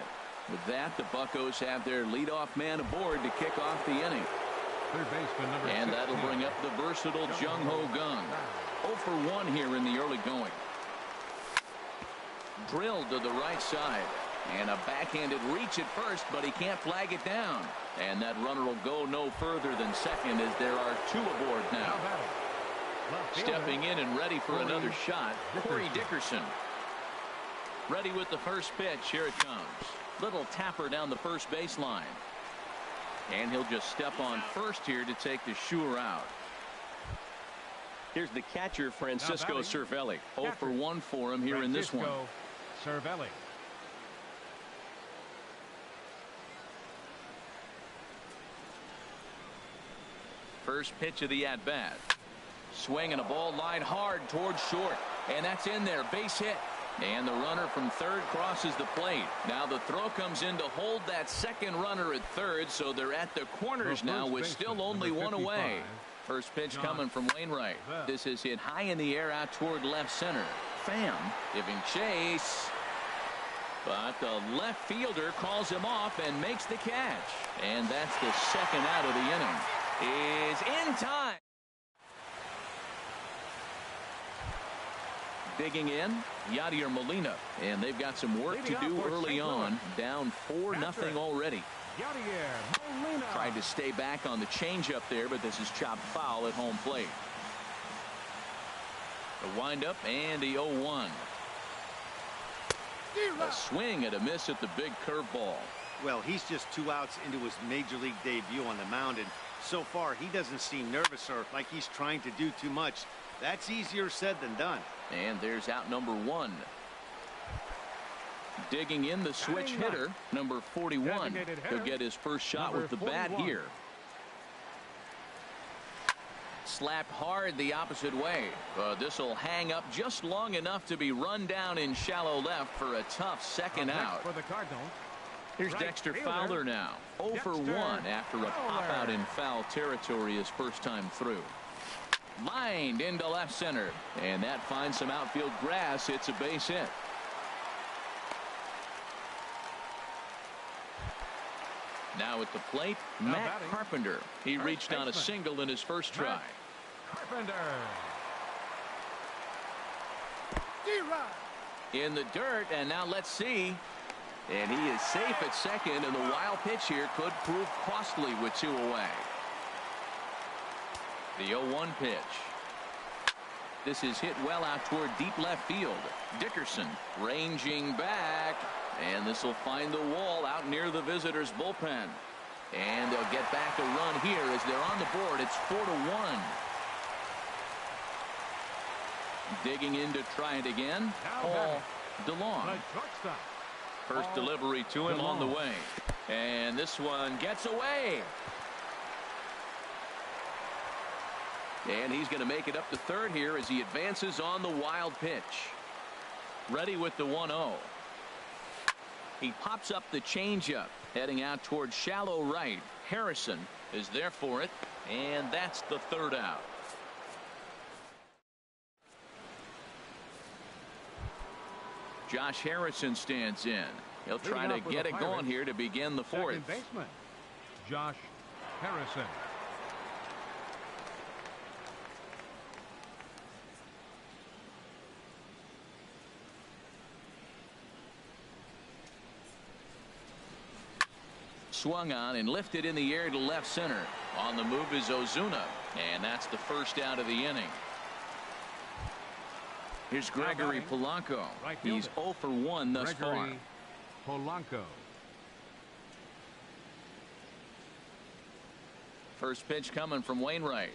With that, the Buccos have their leadoff man aboard to kick off the inning. Third baseman number 16. And that'll bring up the versatile Jung Ho Kang. 0 for 1 here in the early going. Drilled to the right side. And a backhanded reach at first, but he can't flag it down. And that runner will go no further than second as there are 2 aboard now. Stepping in and ready for another shot, Corey Dickerson. Ready with the first pitch. Here it comes. Little tapper down the first baseline. And he'll just step on first here to take the sure out. Here's the catcher, Francisco Cervelli. 0 for 1 for him here in this one. Cervelli. First pitch of the at-bat. Swing and a ball line hard towards short. And that's in there. Base hit. And the runner from third crosses the plate. Now the throw comes in to hold that second runner at third, so they're at the corners now with still only one away. First pitch coming from Wainwright. This is hit high in the air out toward left center. Pham giving chase. But the left fielder calls him off and makes the catch. And that's the second out of the inning. Is in time. Digging in, Yadier Molina, and they've got some work to do early on. Down 4-0 already. Yadier Molina tried to stay back on the changeup there, but this is chopped foul at home plate. The windup and the 0-1. A swing and a miss at the big curveball. Well, he's just 2 outs into his major league debut on the mound, and so far he doesn't seem nervous or like he's trying to do too much. That's easier said than done. And there's out number 1. Digging in the switch hitter, number 41. He'll get his first shot with the bat here. Slapped hard the opposite way. This will hang up just long enough to be run down in shallow left for a tough second out. For the Cardinals. Here's Dexter Fowler now. 0 for 1 after a pop out in foul territory his first time through. Lined into left center, and that finds some outfield grass. It's a base hit. Now at the plate, Matt Carpenter. He reached on a single in his first try. Carpenter. In the dirt, and now let's see. And he is safe at second, and the wild pitch here could prove costly with 2 away. The 0-1 pitch. This is hit well out toward deep left field. Dickerson ranging back, and this will find the wall out near the visitors' bullpen. And they'll get back a run here as they're on the board. It's 4-1. Digging in to try it again. Paul DeLong. First delivery to him on the way. And this one gets away. And he's going to make it up to third here as he advances on the wild pitch. Ready with the 1-0. He pops up the changeup, heading out towards shallow right. Harrison is there for it, and that's the third out. Josh Harrison stands in. He'll try to get it going here to begin the fourth. Second baseman, Josh Harrison. Swung on and lifted in the air to left center. On the move is Ozuna, and that's the first out of the inning. Here's Gregory Polanco. He's 0 for 1 thus far. Polanco. First pitch coming from Wainwright.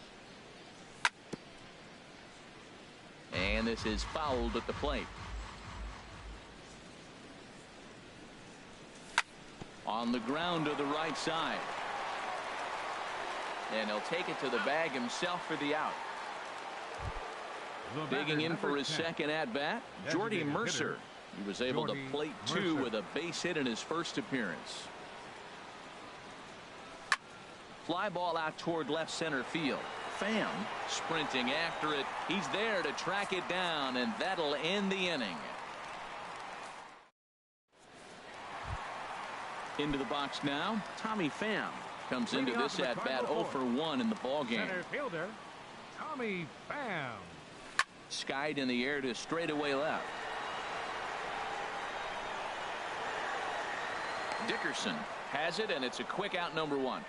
And this is fouled at the plate. On the ground to the right side. And he'll take it to the bag himself for the out. Digging in for his second at-bat, Jordy Mercer. He was able to plate 2 with a base hit in his first appearance. Fly ball out toward left center field. Pham sprinting after it. He's there to track it down, and that'll end the inning. Into the box now, Tommy Pham comes into this at-bat 0 for 1 in the ballgame. Center fielder, Tommy Pham. Skied in the air to straightaway left. Dickerson has it, and it's a quick out, number 1.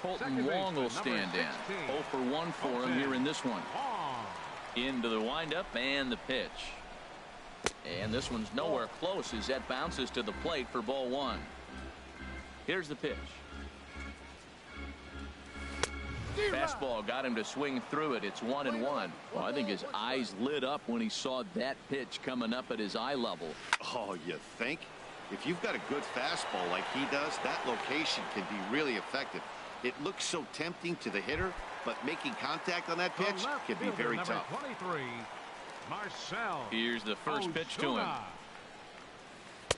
Colton Wong will stand in. 0 for 1 for him here in this one. Into the windup and the pitch. And this one's nowhere close as that bounces to the plate for ball 1. Here's the pitch. Fastball got him to swing through it. It's 1-1. Well, I think his eyes lit up when he saw that pitch coming up at his eye level. Oh, you think? If you've got a good fastball like he does, that location can be really effective. It looks so tempting to the hitter, but making contact on that pitch can be very tough. 23, Marcell. Here's the first pitch to him.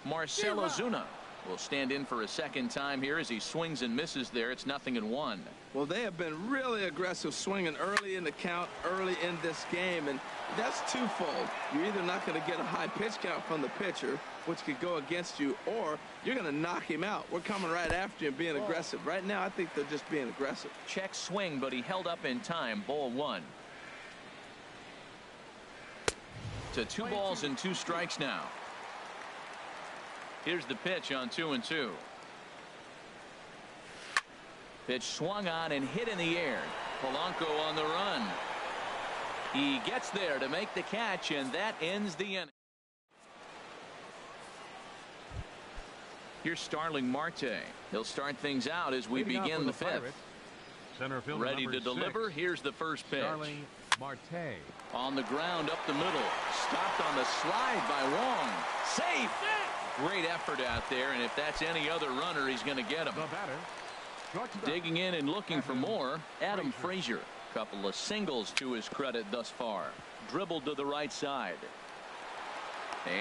Marcell Ozuna will stand in for a second time here as he swings and misses there. It's 0-1. Well, they have been really aggressive swinging early in the count, early in this game, and that's twofold. You're either not going to get a high pitch count from the pitcher, which could go against you, or you're going to knock him out. We're coming right after you and being aggressive. Right now, I think they're just being aggressive. Check swing, but he held up in time. Ball 1. To 2 balls and 2 strikes now. Here's the pitch on 2-2. Pitch swung on and hit in the air. Polanco on the run. He gets there to make the catch, and that ends the inning. Here's Starling Marte. He'll start things out as we begin the 5th. Center field ready to deliver. Here's the first pitch. Starling Marte. On the ground up the middle. Stopped on the slide by Wong. Safe. Great effort out there, and if that's any other runner, he's going to get him. The batter. Digging in and looking for more, Adam Frazier. Couple of singles to his credit thus far. Dribbled to the right side.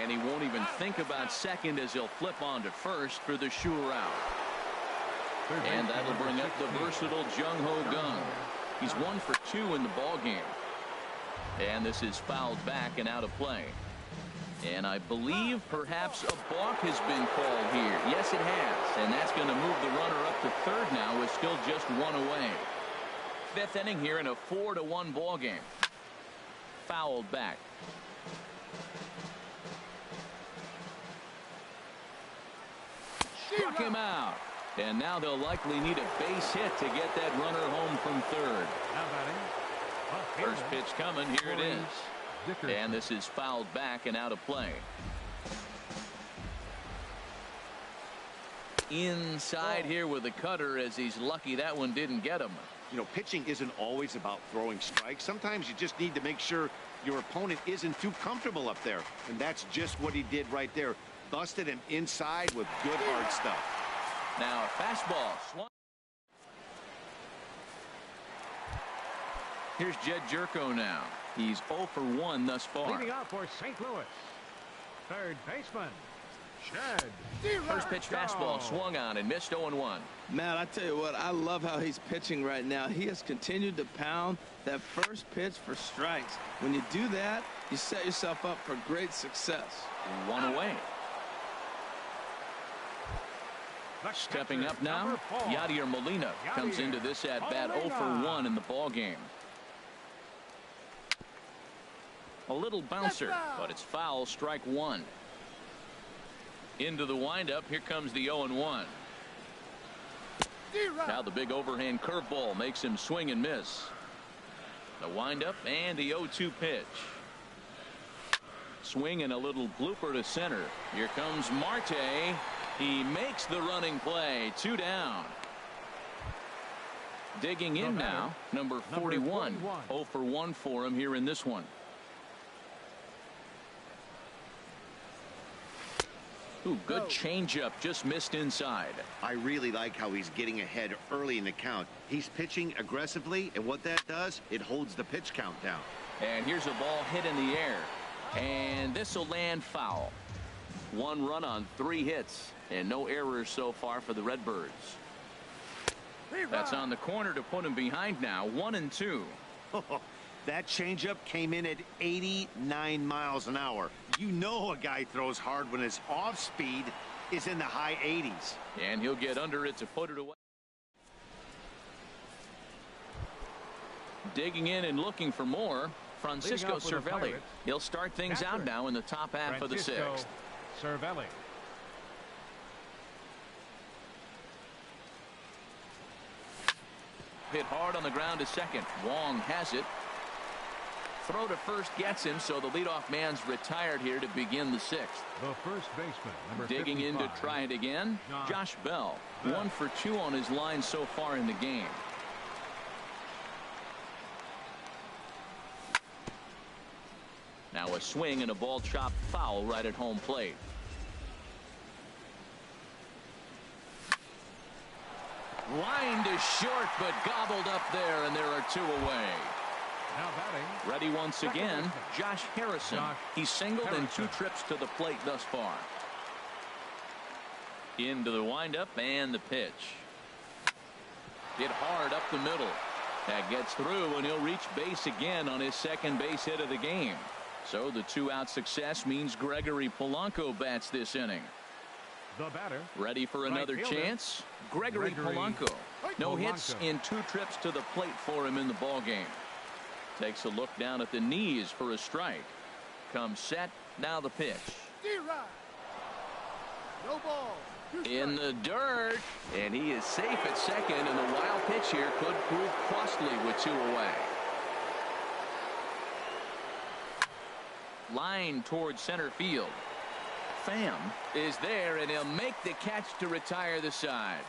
And he won't even think about second as he'll flip on to first for the sure out. And that'll bring up the versatile Jung-Ho Kang. He's 1 for 2 in the ballgame. And this is fouled back and out of play. And I believe perhaps a balk has been called here. Yes, it has. And that's going to move the runner up to third now with still just 1 away. 5th inning here in a 4-1 ball game. Fouled back. Struck him out. And now they'll likely need a base hit to get that runner home from third. First pitch coming. Here it is. And this is fouled back and out of play. Inside here with a cutter as he's lucky that one didn't get him. You know, pitching isn't always about throwing strikes. Sometimes you just need to make sure your opponent isn't too comfortable up there. And that's just what he did right there. Busted him inside with good hard stuff. Now a fastball. Swung. Here's Jed Jerko now. He's 0 for 1 thus far. Leading off for St. Louis. Third baseman, Jed. First pitch fastball swung on and missed 0-1. Man, I tell you what, I love how he's pitching right now. He has continued to pound that first pitch for strikes. When you do that, you set yourself up for great success. 1 away. Stepping up now, Yadier Molina comes into this at bat 0 for 1 in the ball game. A little bouncer, but it's foul. Strike 1. Into the windup. Here comes the 0-1. Now the big overhand curveball makes him swing and miss. The windup and the 0-2 pitch. Swing and a little blooper to center. Here comes Marte. He makes the running play. 2 down. Digging in now, number 41. 0 for 1 for him here in this one. Ooh, good changeup, just missed inside. I really like how he's getting ahead early in the count. He's pitching aggressively, and what that does, it holds the pitch count down. And here's a ball hit in the air. And this will land foul. 1 run on 3 hits, and no errors so far for the Redbirds. That's on the corner to put him behind now. 1-2. That changeup came in at 89 miles an hour. You know a guy throws hard when his off speed is in the high 80s. And he'll get under it to put it away. Digging in and looking for more, Francisco Cervelli. He'll start things out now in the top half of the 6th. Cervelli. Hit hard on the ground to second. Wong has it. Throw to first gets him, so the leadoff man's retired here to begin the 6th. The first baseman, number Digging 55. in to try it again, Josh Bell. 1 for 2 on his line so far in the game. Now a swing and a ball chopped foul right at home plate. Line to short, but gobbled up there, and there are 2 away. Now batting. Ready once again, Josh Harrison. He's singled in 2 trips to the plate thus far. Into the windup and the pitch. Hit hard up the middle. That gets through, and he'll reach base again on his second base hit of the game. So the 2-out success means Gregory Polanco bats this inning. The batter. Ready for another chance? Gregory Polanco. No hits in 2 trips to the plate for him in the ballgame. Takes a look down at the knees for a strike. Comes set. Now the pitch. No ball. In the dirt. And he is safe at second. And the wild pitch here could prove costly with 2 away. Line towards center field. Pham is there, and he'll make the catch to retire the side.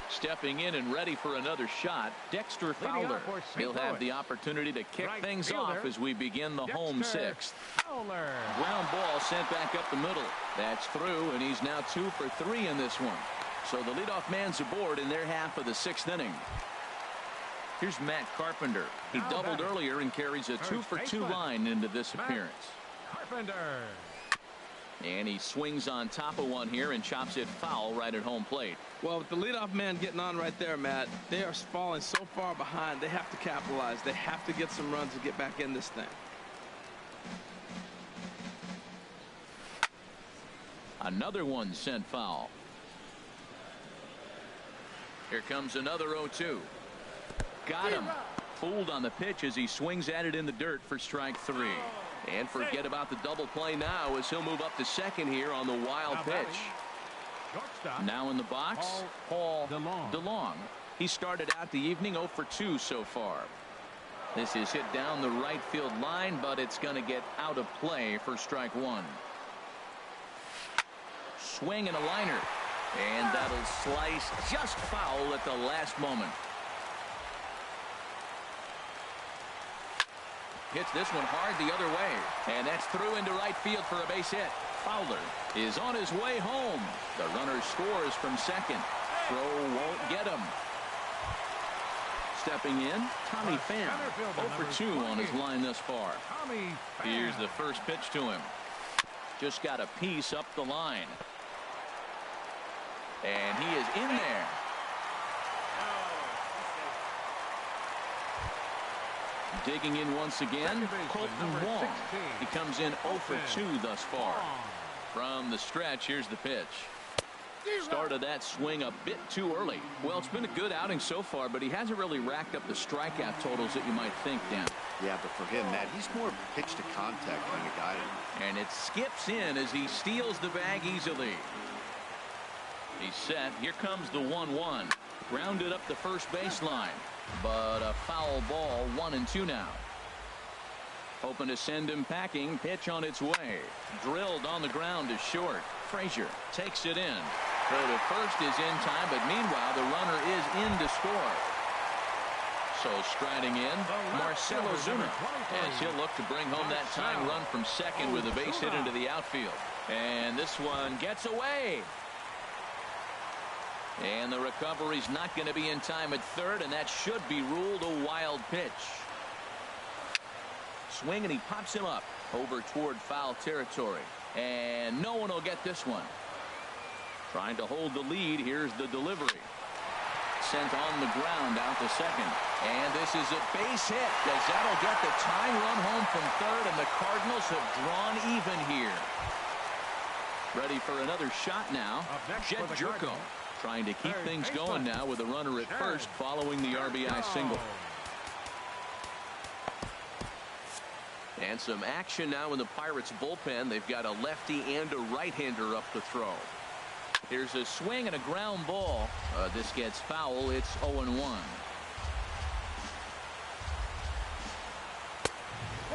Stepping in and ready for another shot, Dexter Fowler. He'll have the opportunity to kick things off as we begin the home 6th. Ground ball sent back up the middle. That's through, and he's now 2 for 3 in this one. So the leadoff man's aboard in their half of the 6th inning. Here's Matt Carpenter. He doubled earlier and carries a 2 for 2 line into this appearance. Carpenter. And he swings on top of one here and chops it foul right at home plate. Well, with the leadoff man getting on right there, Matt, they are falling so far behind. They have to capitalize. They have to get some runs to get back in this thing. Another one sent foul. Here comes another 0-2. Got him. Fooled on the pitch as he swings at it in the dirt for strike 3. And forget about the double play now as he'll move up to second here on the wild pitch. Now in the box, Paul DeLong. He started out the evening 0 for 2 so far. This is hit down the right field line, but it's going to get out of play for strike 1. Swing and a liner. And that'll slice just foul at the last moment. Hits this one hard the other way. And that's through into right field for a base hit. Fowler is on his way home. The runner scores from second. Throw won't get him. Stepping in, Tommy Pham. 0 for 2 on his line thus far. Here's the first pitch to him. Just got a piece up the line. And he is in there. Digging in once again, Colton Wong. He comes in 0 for 2 thus far. From the stretch, here's the pitch. Started that swing a bit too early. Well, it's been a good outing so far, but he hasn't really racked up the strikeout totals that you might think, Dan. Yeah, but for him, Matt, he's more pitch to contact kind of guy. And it skips in as he steals the bag easily. He's set. Here comes the 1-1. Grounded up the first baseline. But a foul ball, 1-2 now. Hoping to send him packing. Pitch on its way. Drilled on the ground to short. Frazier takes it in. Throw to first is in time, but meanwhile the runner is in to score. So striding in, Marcell Ozuna, as he'll look to bring home that tying run from second with a base hit into the outfield. And this one gets away. And the recovery's not going to be in time at third, and that should be ruled a wild pitch. Swing, and he pops him up over toward foul territory. And no one will get this one. Trying to hold the lead. Here's the delivery. Sent on the ground out to second. And this is a base hit, as that'll get the tying run home from third, and the Cardinals have drawn even here. Ready for another shot now. Jed Jerko. Trying to keep things going now with a runner at first following the RBI single. And some action now in the Pirates bullpen. They've got a lefty and a right-hander up to throw. Here's a swing and a ground ball. This gets foul. It's 0-1.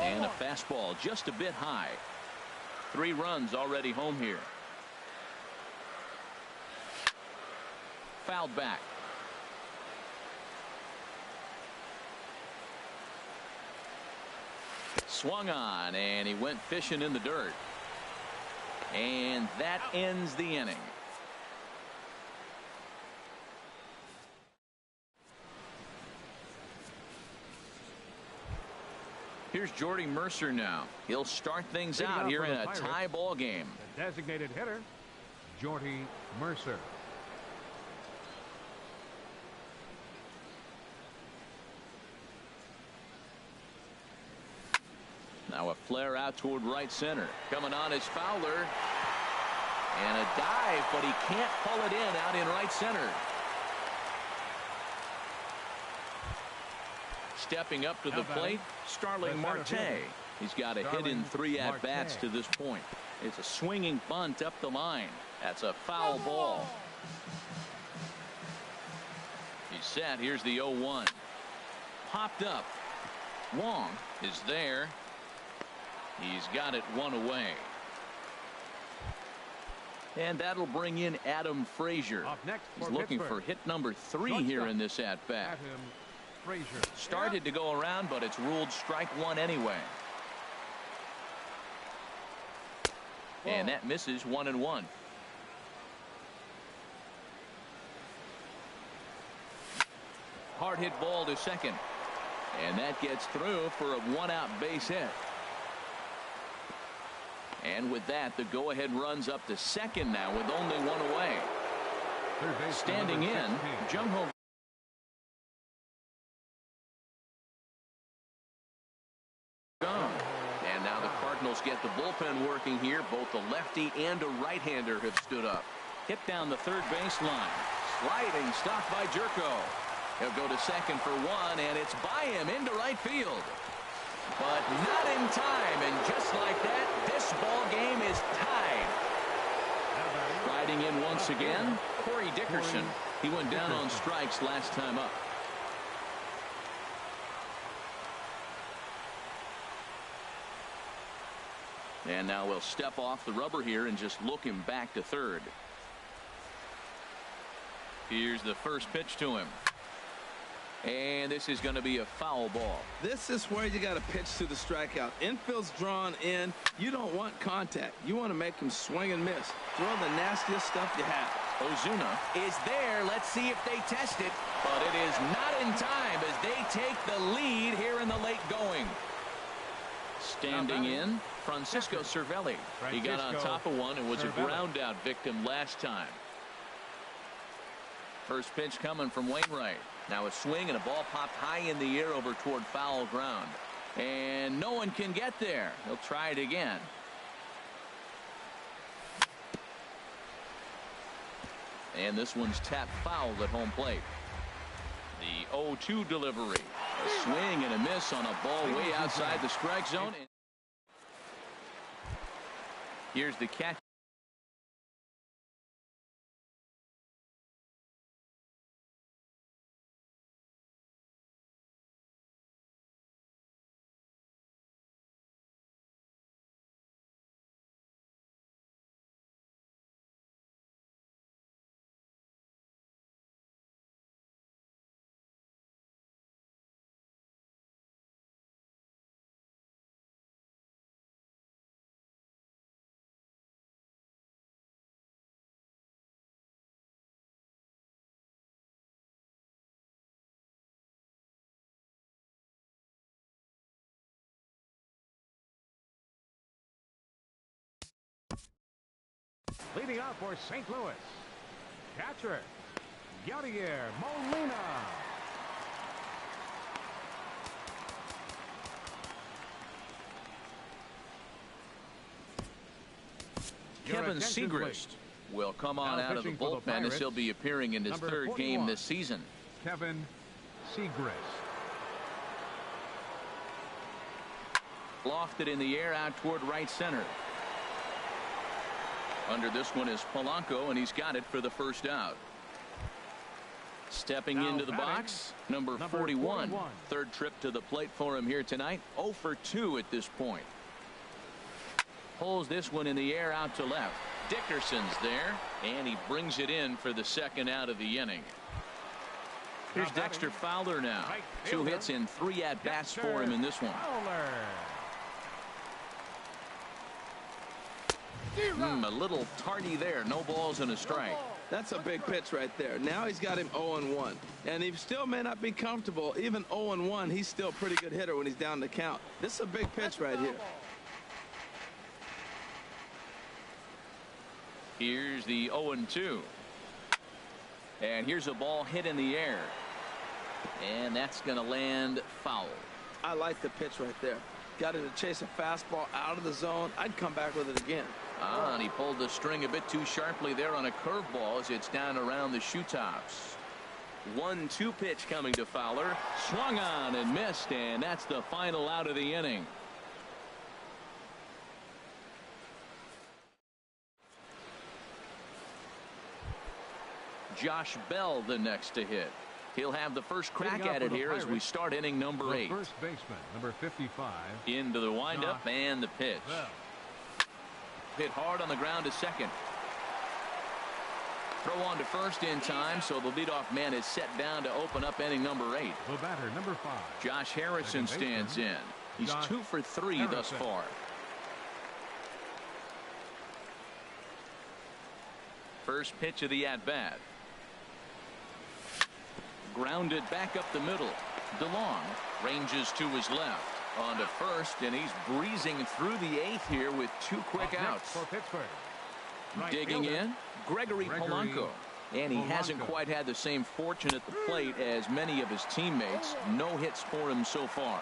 And a fastball just a bit high. 3 runs already home here. Fouled back. Swung on, and he went fishing in the dirt. And that ends the inning. Here's Jordy Mercer now. He'll start things out here in a tie ball game. The designated hitter, Jordy Mercer. Now a flare out toward right center. Coming on is Fowler. And a dive, but he can't pull it in out in right center. Stepping up to the plate, Starling Marte. He's got a hit in 3 at-bats to this point. It's a swinging bunt up the line. That's a foul ball. He's set. Here's the 0-1. Popped up. Wong is there. He's got it 1 away. And that'll bring in Adam Frazier. He's looking for hit number 3 here in this at-bat. Started to go around, but it's ruled strike 1 anyway. And that misses 1-1. Hard hit ball to second. And that gets through for a 1-out base hit. And with that, the go-ahead runs up to second now with only 1 away. Standing in, Jung-Ho Gong. And now the Cardinals get the bullpen working here. Both the lefty and a right-hander have stood up. Hit down the third baseline. Sliding stop by Jerko. He'll go to second for 1, and it's by him into right field. But not in time, and just like that, this ball game is tied. Riding in once again, Corey Dickerson. He went down on strikes last time up. And now we'll step off the rubber here and just look him back to third. Here's the first pitch to him. And this is going to be a foul ball. This is where you got to pitch to the strikeout. Infield's drawn in. You don't want contact. You want to make him swing and miss. Throw the nastiest stuff you have. Ozuna is there. Let's see if they test it. But it is not in time as they take the lead here in the late going. Standing in, Francisco Cervelli. He got on top of one and was a ground out victim last time. First pitch coming from Wainwright. Now a swing and a ball popped high in the air over toward foul ground. And no one can get there. He'll try it again. And this one's tapped foul at home plate. The 0-2 delivery. A swing and a miss on a ball way outside the strike zone. Here's the catch. Leading off for St. Louis, catcher, Yadier Molina. Kevin Segrist will come on out of the bullpen as he'll be appearing in his third game this season. Kevin Segrist. Lofted in the air out toward right center. Under this one is Polanco, and he's got it for the first out. Stepping into the box, number 41. Third trip to the plate for him here tonight. 0 for 2 at this point. Pulls this one in the air out to left. Dickerson's there, and he brings it in for the second out of the inning. Here's Dexter Fowler now. 2 hits in 3 at-bats for him in this one. A little tardy there. No balls and a strike. That's a big pitch right there. Now he's got him 0-1. And he still may not be comfortable. Even 0-1, he's still a pretty good hitter when he's down the count. This is a big pitch right here. Here's the 0-2. And here's a ball hit in the air. And that's going to land foul. I like the pitch right there. Got him to chase a fastball out of the zone. I'd come back with it again. And he pulled the string a bit too sharply there on a curveball as it's down around the shoe tops. 1-2 pitch coming to Fowler. Swung on and missed, and that's the final out of the inning. Josh Bell the next to hit. He'll have the first crack at it here as we start inning number 8. First baseman, number 55. Into the windup and the pitch. Bell. Hit hard on the ground to second. Throw on to first in time, so the leadoff man is set down to open up inning number 8. The batter, number 5. Josh Harrison stands in. He's 2 for 3 thus far. First pitch of the at-bat. Grounded back up the middle. DeLong ranges to his left. On to first, and he's breezing through the 8th here with 2 quick outs. For Pittsburgh. Right Digging fielder, in, Gregory Polanco. And he hasn't quite had the same fortune at the plate as many of his teammates. No hits for him so far.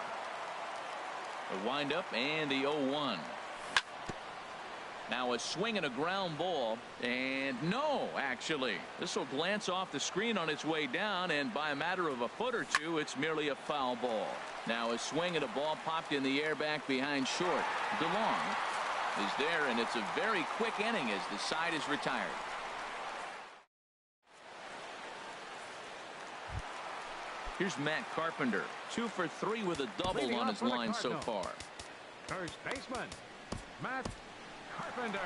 The windup and the 0-1. Now a swing and a ground ball, and no, actually. This will glance off the screen on its way down, and by a matter of a foot or two, it's merely a foul ball. Now a swing and a ball popped in the air back behind short. DeLong is there, and it's a very quick inning as the side is retired. Here's Matt Carpenter, 2 for 3 with a double on his line so far. First baseman, Matt Carpenter.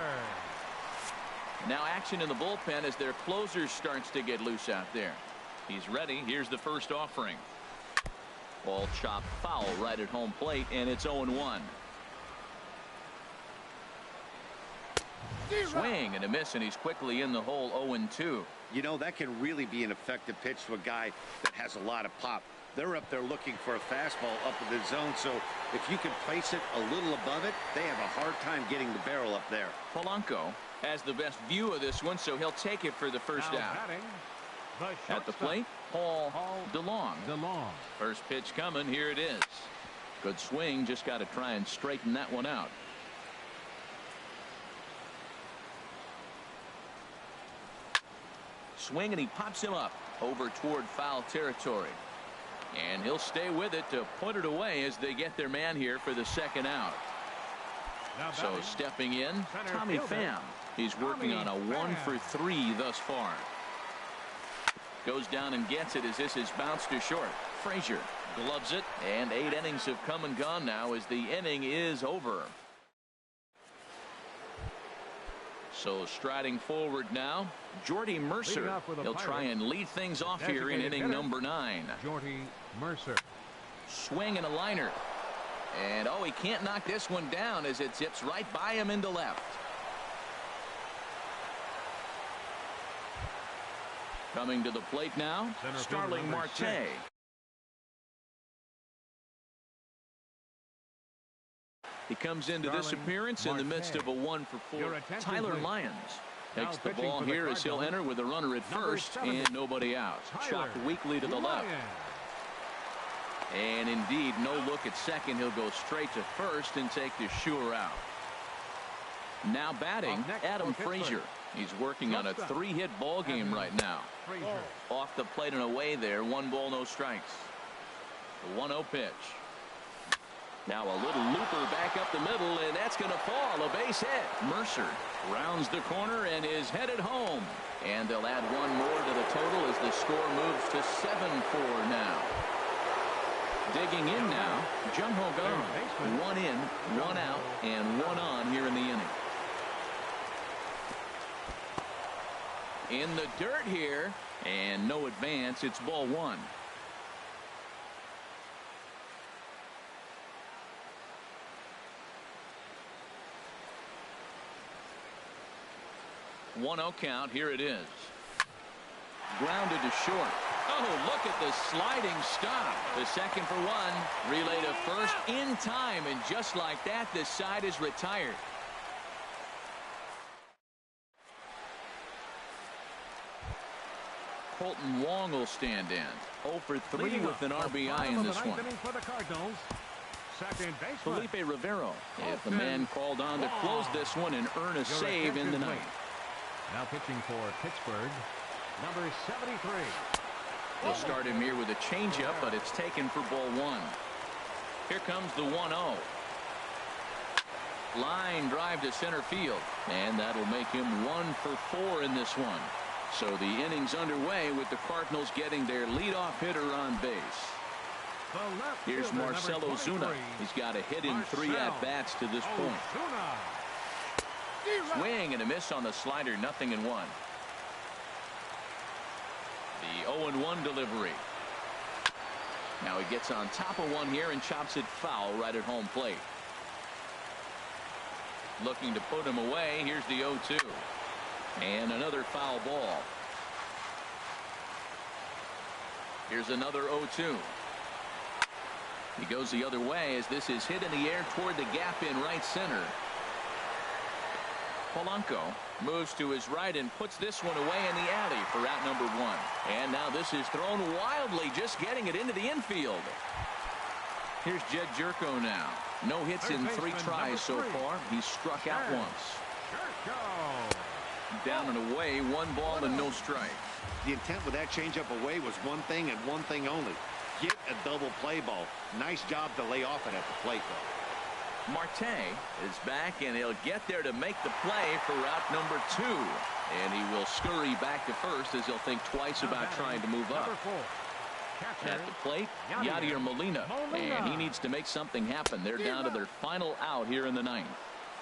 Now action in the bullpen as their closer starts to get loose out there. He's ready. Here's the first offering. Ball chopped foul right at home plate, and it's 0-1. Swing and a miss, and he's quickly in the hole. 0-2. You know, that can really be an effective pitch to a guy that has a lot of pop. They're up there looking for a fastball up in the zone, so if you can place it a little above it, they have a hard time getting the barrel up there. Polanco has the best view of this one, so he'll take it for the first out. At the plate, Paul DeLong. First pitch coming. Here it is. Good swing. Just got to try and straighten that one out. Swing, and he pops him up over toward foul territory. And he'll stay with it to put it away as they get their man here for the second out. So stepping in, Tommy Pham. He's working on a 1 for 3 thus far. Goes down and gets it as this is bounced to short. Frazier gloves it, and 8 innings have come and gone now as the inning is over. So striding forward now, Jordy Mercer. He'll try and lead things off here in inning number 9. Jordy Mercer. Swing and a liner. And oh, he can't knock this one down as it zips right by him into left. Coming to the plate now, Starling Marte. He comes into this appearance in the midst of a 1 for 4. Tyler Lyons takes the ball here as he'll enter with a runner at first and nobody out. Chopped weakly to the left. And indeed, no look at second. He'll go straight to first and take the sure out. Now batting, Adam Frazier. He's working on a 3-hit ball game right now. Off the plate and away there. 1 ball, no strikes. The 1-0 pitch. Now a little looper back up the middle, and that's going to fall. A base hit. Mercer rounds the corner and is headed home. And they'll add 1 more to the total as the score moves to 7-4 now. Digging in now, Jung-Ho Kang. 1 in, 1 out, and 1 on here in the inning. In the dirt here, and no advance. It's ball 1. 1-0 count. Here it is. Grounded to short. Oh, look at the sliding stop. The second for one. Relay to first in time, and just like that, this side is retired. Colton Wong will stand in. 0 for 3 with an RBI in this one. For the Cardinals, second baseman Felipe Rivero, if the man called on to close this one and earn a save in the ninth. Now pitching for Pittsburgh, number 73. They'll start him here with a changeup, but it's taken for ball one. Here comes the 1-0. Line drive to center field, and that'll make him 1 for 4 in this one. So the inning's underway with the Cardinals getting their leadoff hitter on base. Here's Marcell Ozuna. He's got a hit in 3 at-bats to this point. Swing and a miss on the slider, 0-1. The 0-1 delivery. Now he gets on top of one here and chops it foul right at home plate. Looking to put him away. Here's the 0-2. And another foul ball. Here's another 0-2. He goes the other way as this is hit in the air toward the gap in right center. Polanco moves to his right and puts this one away in the alley for out number 1. And now this is thrown wildly, just getting it into the infield. Here's Jed Jerko now. No hits in 3 tries so far. He's struck out once. Down and away, 1 ball and no strike. The intent with that changeup away was one thing and one thing only. Get a double play ball. Nice job to lay off it at the plate, though. Marte is back, and he'll get there to make the play for route number 2. And he will scurry back to first as he'll think twice about trying to move up. At the plate, Yadier Molina. And he needs to make something happen. They're down to their final out here in the ninth.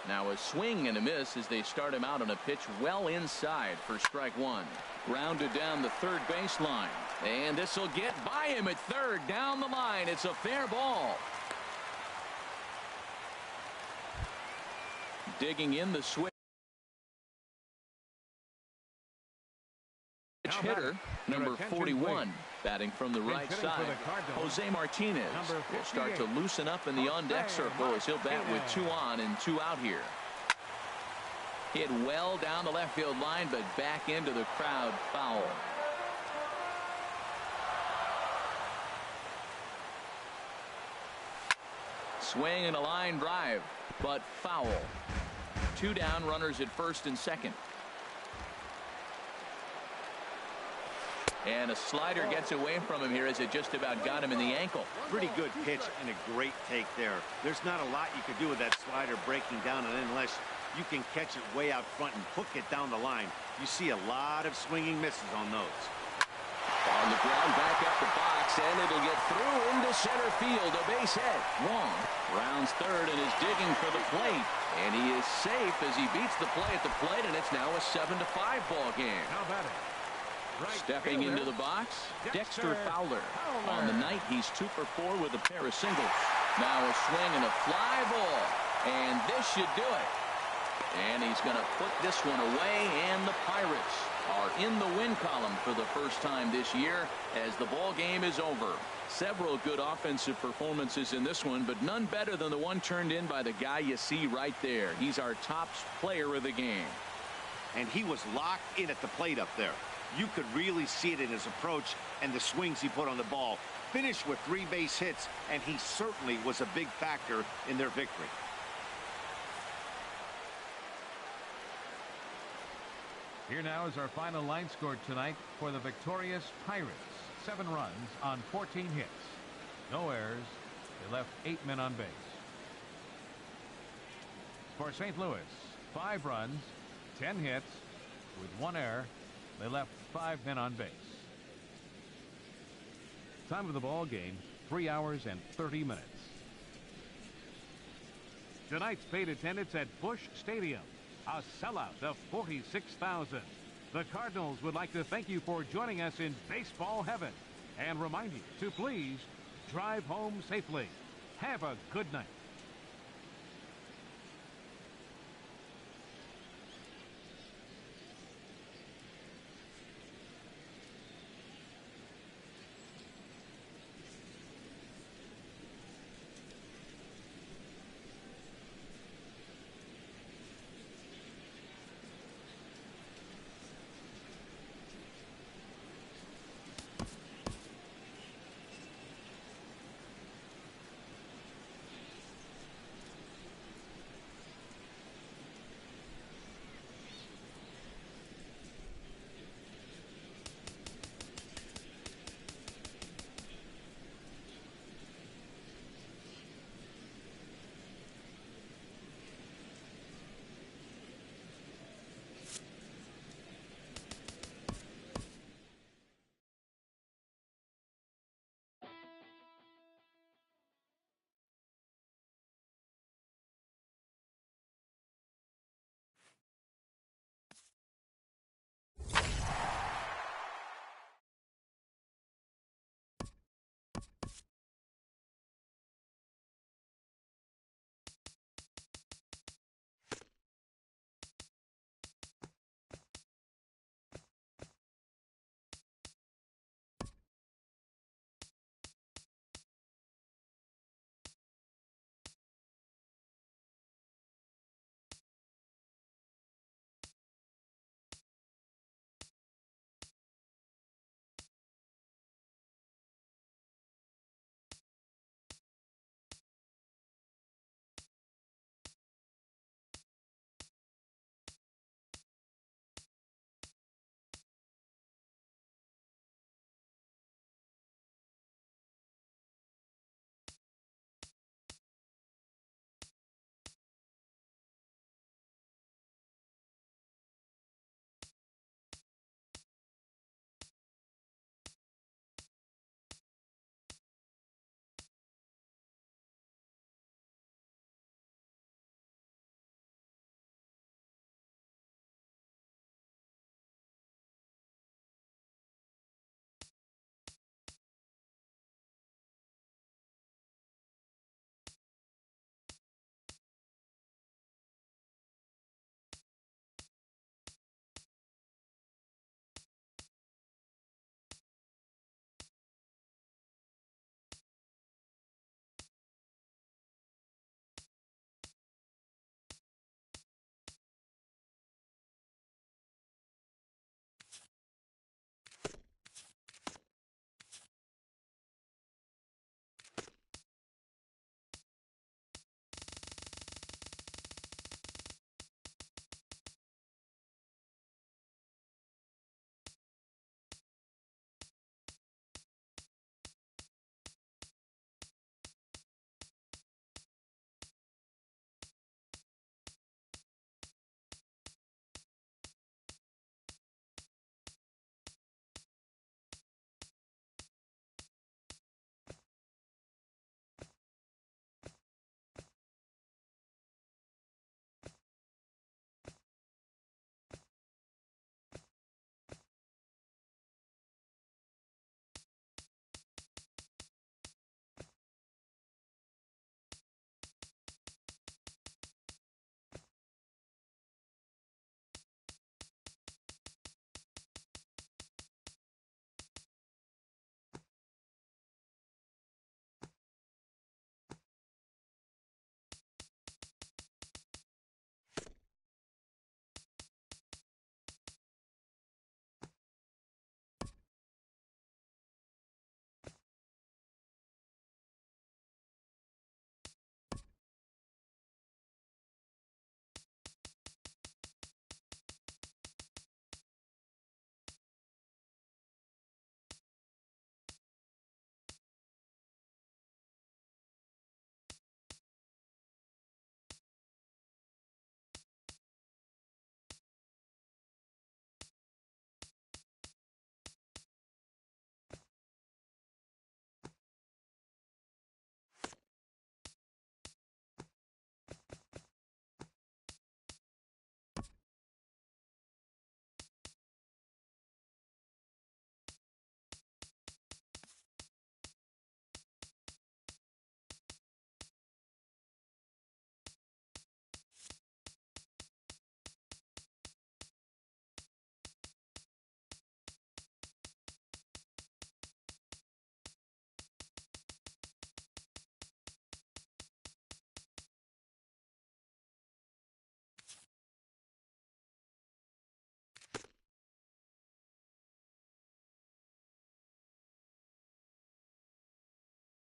Now a swing and a miss as they start him out on a pitch well inside for strike 1. Grounded down the third baseline. And this will get by him at third down the line. It's a fair ball. Digging in the switch hitter, number 41, batting from the right side. Jose Martinez will start to loosen up in the on-deck circle as he'll bat with 2 on and 2 out here. Hit well down the left field line, but back into the crowd, foul. Swing and a line drive, but foul. 2 down, runners at first and second. And a slider gets away from him here as it just about got him in the ankle. Pretty good pitch and a great take there. There's not a lot you can do with that slider breaking down, and unless you can catch it way out front and hook it down the line, you see a lot of swinging misses on those. On the ground, back up the box, and it'll get through into center field. A base hit. Wong rounds third and is digging for the plate. And he is safe as he beats the play at the plate, and it's now a 7-5 ball game. How about it? Stepping into the box, Dexter Fowler. On the night, he's 2 for 4 with a pair of singles. Now a swing and a fly ball. And this should do it. And he's going to put this one away, and the Pirates are in the win column for the first time this year as the ball game is over. Several good offensive performances in this one, but none better than the one turned in by the guy you see right there. He's our top player of the game. And he was locked in at the plate up there. You could really see it in his approach and the swings he put on the ball. Finished with 3 base hits, and he certainly was a big factor in their victory. Here now is our final line score tonight for the victorious Pirates. 7 runs on 14 hits. No errors. They left 8 men on base. For St. Louis, 5 runs, 10 hits, with 1 error. They left 5 men on base. Time of the ball game, 3 hours and 30 minutes. Tonight's paid attendance at Busch Stadium, a sellout of 46,000. The Cardinals would like to thank you for joining us in baseball heaven and remind you to please drive home safely. Have a good night.